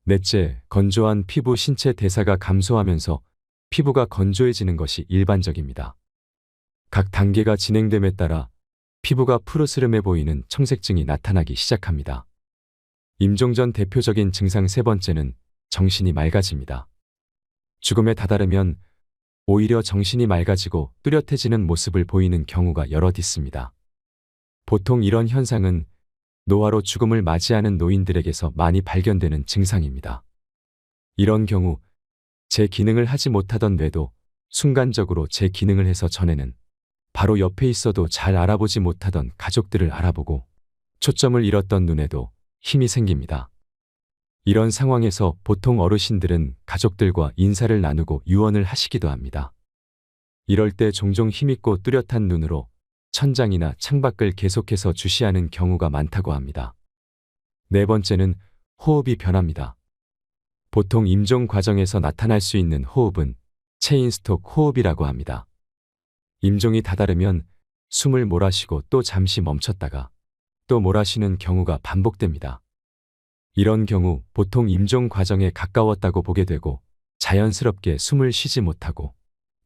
넷째, 건조한 피부. 신체 대사가 감소하면서 피부가 건조해지는 것이 일반적입니다. 각 단계가 진행됨에 따라 피부가 푸르스름해 보이는 청색증이 나타나기 시작합니다. 임종 전 대표적인 증상 세 번째는 정신이 맑아집니다. 죽음에 다다르면 오히려 정신이 맑아지고 뚜렷해지는 모습을 보이는 경우가 여럿 있습니다. 보통 이런 현상은 노화로 죽음을 맞이하는 노인들에게서 많이 발견되는 증상입니다. 이런 경우 제 기능을 하지 못하던 뇌도 순간적으로 제 기능을 해서 전에는 바로 옆에 있어도 잘 알아보지 못하던 가족들을 알아보고 초점을 잃었던 눈에도 힘이 생깁니다. 이런 상황에서 보통 어르신들은 가족들과 인사를 나누고 유언을 하시기도 합니다. 이럴 때 종종 힘있고 뚜렷한 눈으로 천장이나 창밖을 계속해서 주시하는 경우가 많다고 합니다. 네 번째는 호흡이 변합니다. 보통 임종 과정에서 나타날 수 있는 호흡은 체인스톡 호흡이라고 합니다. 임종이 다다르면 숨을 몰아쉬고 또 잠시 멈췄다가 또 몰아쉬는 경우가 반복됩니다. 이런 경우 보통 임종 과정에 가까웠다고 보게 되고 자연스럽게 숨을 쉬지 못하고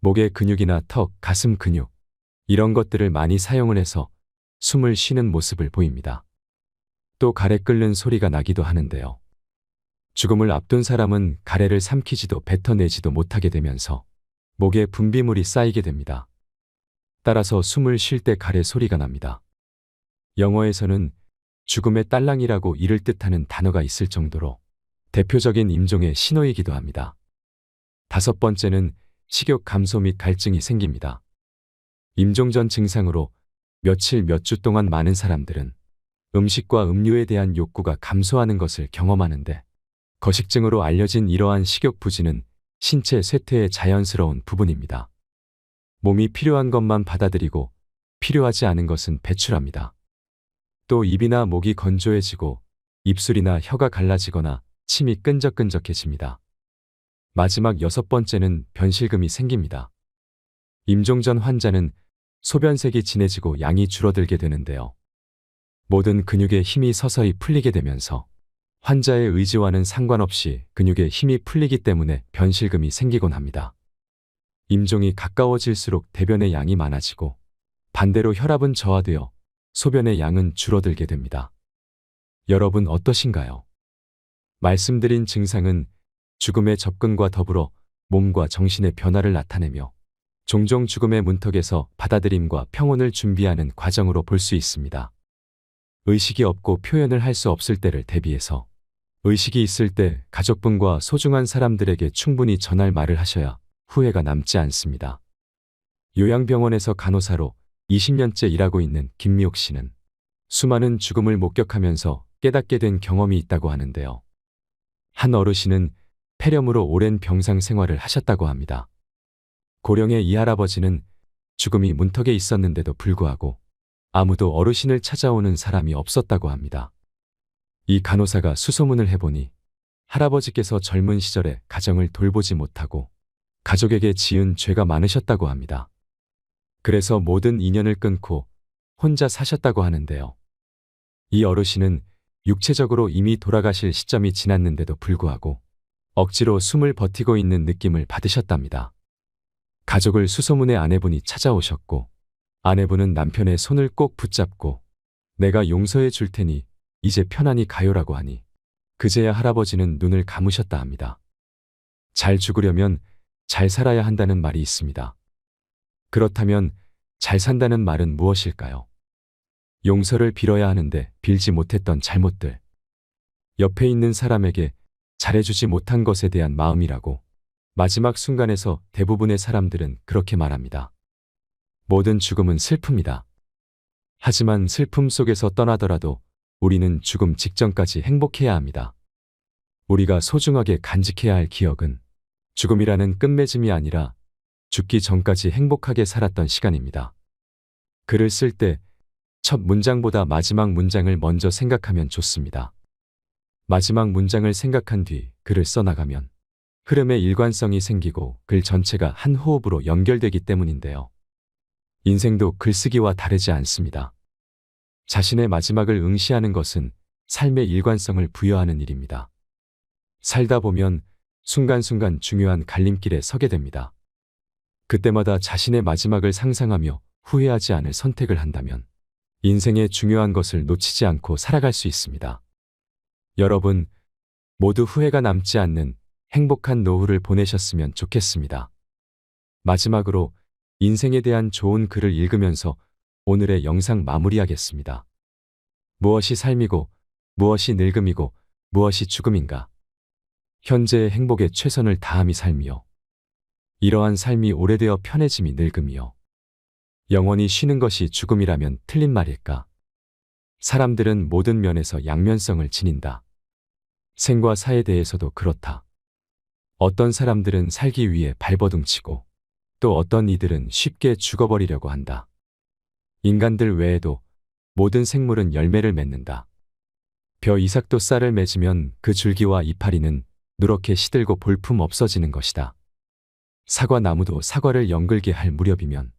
목의 근육이나 턱, 가슴 근육 이런 것들을 많이 사용을 해서 숨을 쉬는 모습을 보입니다. 또 가래 끓는 소리가 나기도 하는데요. 죽음을 앞둔 사람은 가래를 삼키지도 뱉어내지도 못하게 되면서 목에 분비물이 쌓이게 됩니다. 따라서 숨을 쉴 때 가래 소리가 납니다. 영어에서는 죽음의 딸랑이라고 이를 뜻하는 단어가 있을 정도로 대표적인 임종의 신호이기도 합니다. 다섯 번째는 식욕 감소 및 갈증이 생깁니다. 임종 전 증상으로 며칠 몇 주 동안 많은 사람들은 음식과 음료에 대한 욕구가 감소하는 것을 경험하는데 거식증으로 알려진 이러한 식욕 부진은 신체 쇠퇴의 자연스러운 부분입니다. 몸이 필요한 것만 받아들이고 필요하지 않은 것은 배출합니다. 또 입이나 목이 건조해지고 입술이나 혀가 갈라지거나 침이 끈적끈적해집니다. 마지막 여섯 번째는 변실금이 생깁니다. 임종 전 환자는 소변색이 진해지고 양이 줄어들게 되는데요. 모든 근육의 힘이 서서히 풀리게 되면서 환자의 의지와는 상관없이 근육의 힘이 풀리기 때문에 변실금이 생기곤 합니다. 임종이 가까워질수록 대변의 양이 많아지고 반대로 혈압은 저하되어 소변의 양은 줄어들게 됩니다. 여러분 어떠신가요? 말씀드린 증상은 죽음의 접근과 더불어 몸과 정신의 변화를 나타내며 종종 죽음의 문턱에서 받아들임과 평온을 준비하는 과정으로 볼 수 있습니다. 의식이 없고 표현을 할 수 없을 때를 대비해서 의식이 있을 때 가족분과 소중한 사람들에게 충분히 전할 말을 하셔야 후회가 남지 않습니다. 요양병원에서 간호사로 20년째 일하고 있는 김미옥 씨는 수많은 죽음을 목격하면서 깨닫게 된 경험이 있다고 하는데요. 한 어르신은 폐렴으로 오랜 병상 생활을 하셨다고 합니다. 고령의 이 할아버지는 죽음이 문턱에 있었는데도 불구하고 아무도 어르신을 찾아오는 사람이 없었다고 합니다. 이 간호사가 수소문을 해보니 할아버지께서 젊은 시절에 가정을 돌보지 못하고 가족에게 지은 죄가 많으셨다고 합니다. 그래서 모든 인연을 끊고 혼자 사셨다고 하는데요. 이 어르신은 육체적으로 이미 돌아가실 시점이 지났는데도 불구하고 억지로 숨을 버티고 있는 느낌을 받으셨답니다. 가족을 수소문해 아내분이 찾아오셨고 아내분은 남편의 손을 꼭 붙잡고 내가 용서해 줄 테니 이제 편안히 가요라고 하니 그제야 할아버지는 눈을 감으셨다 합니다. 잘 죽으려면 잘 살아야 한다는 말이 있습니다. 그렇다면 잘 산다는 말은 무엇일까요? 용서를 빌어야 하는데 빌지 못했던 잘못들. 옆에 있는 사람에게 잘해주지 못한 것에 대한 마음이라고 마지막 순간에서 대부분의 사람들은 그렇게 말합니다. 모든 죽음은 슬픔이다. 하지만 슬픔 속에서 떠나더라도 우리는 죽음 직전까지 행복해야 합니다. 우리가 소중하게 간직해야 할 기억은 죽음이라는 끝맺음이 아니라 죽기 전까지 행복하게 살았던 시간입니다. 글을 쓸 때 첫 문장보다 마지막 문장을 먼저 생각하면 좋습니다. 마지막 문장을 생각한 뒤 글을 써나가면 흐름의 일관성이 생기고 글 전체가 한 호흡으로 연결되기 때문인데요. 인생도 글쓰기와 다르지 않습니다. 자신의 마지막을 응시하는 것은 삶의 일관성을 부여하는 일입니다. 살다 보면 순간순간 중요한 갈림길에 서게 됩니다. 그때마다 자신의 마지막을 상상하며 후회하지 않을 선택을 한다면 인생의 중요한 것을 놓치지 않고 살아갈 수 있습니다. 여러분, 모두 후회가 남지 않는 행복한 노후를 보내셨으면 좋겠습니다. 마지막으로 인생에 대한 좋은 글을 읽으면서 오늘의 영상 마무리하겠습니다. 무엇이 삶이고, 무엇이 늙음이고, 무엇이 죽음인가? 현재의 행복에 최선을 다함이 삶이요. 이러한 삶이 오래되어 편해짐이 늙음이요. 영원히 쉬는 것이 죽음이라면 틀린 말일까? 사람들은 모든 면에서 양면성을 지닌다. 생과 사에 대해서도 그렇다. 어떤 사람들은 살기 위해 발버둥치고 또 어떤 이들은 쉽게 죽어버리려고 한다. 인간들 외에도 모든 생물은 열매를 맺는다. 벼 이삭도 쌀을 맺으면 그 줄기와 이파리는 누렇게 시들고 볼품 없어지는 것이다. 사과 나무도 사과를 연글게 할 무렵이면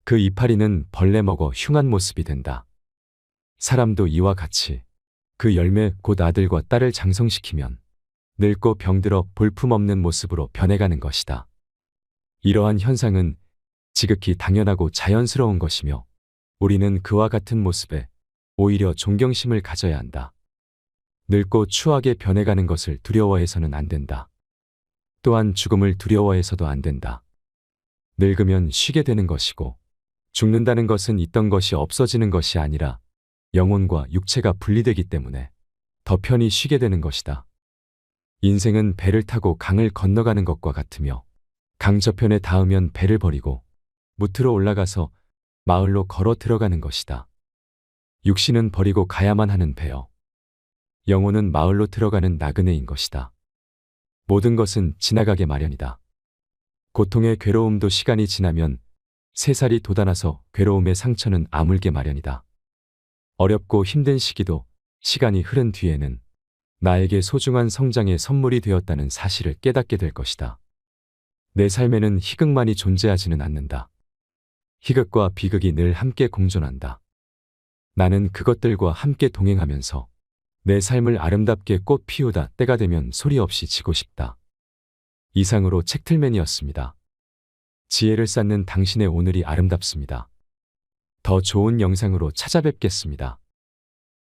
그 이파리는 벌레 먹어 흉한 모습이 된다. 사람도 이와 같이 그 열매 곧 아들과 딸을 장성시키면 늙고 병들어 볼품없는 모습으로 변해가는 것이다. 이러한 현상은 지극히 당연하고 자연스러운 것이며 우리는 그와 같은 모습에 오히려 존경심을 가져야 한다. 늙고 추하게 변해가는 것을 두려워해서는 안 된다. 또한 죽음을 두려워해서도 안 된다. 늙으면 쉬게 되는 것이고 죽는다는 것은 있던 것이 없어지는 것이 아니라 영혼과 육체가 분리되기 때문에 더 편히 쉬게 되는 것이다. 인생은 배를 타고 강을 건너가는 것과 같으며 강 저편에 닿으면 배를 버리고 무트로 올라가서 마을로 걸어 들어가는 것이다. 육신은 버리고 가야만 하는 배여. 영혼은 마을로 들어가는 나그네인 것이다. 모든 것은 지나가게 마련이다. 고통의 괴로움도 시간이 지나면 새살이 돋아나서 괴로움의 상처는 아물게 마련이다. 어렵고 힘든 시기도 시간이 흐른 뒤에는 나에게 소중한 성장의 선물이 되었다는 사실을 깨닫게 될 것이다. 내 삶에는 희극만이 존재하지는 않는다. 희극과 비극이 늘 함께 공존한다. 나는 그것들과 함께 동행하면서 내 삶을 아름답게 꽃 피우다 때가 되면 소리 없이 지고 싶다. 이상으로 책틀맨이었습니다. 지혜를 쌓는 당신의 오늘이 아름답습니다. 더 좋은 영상으로 찾아뵙겠습니다.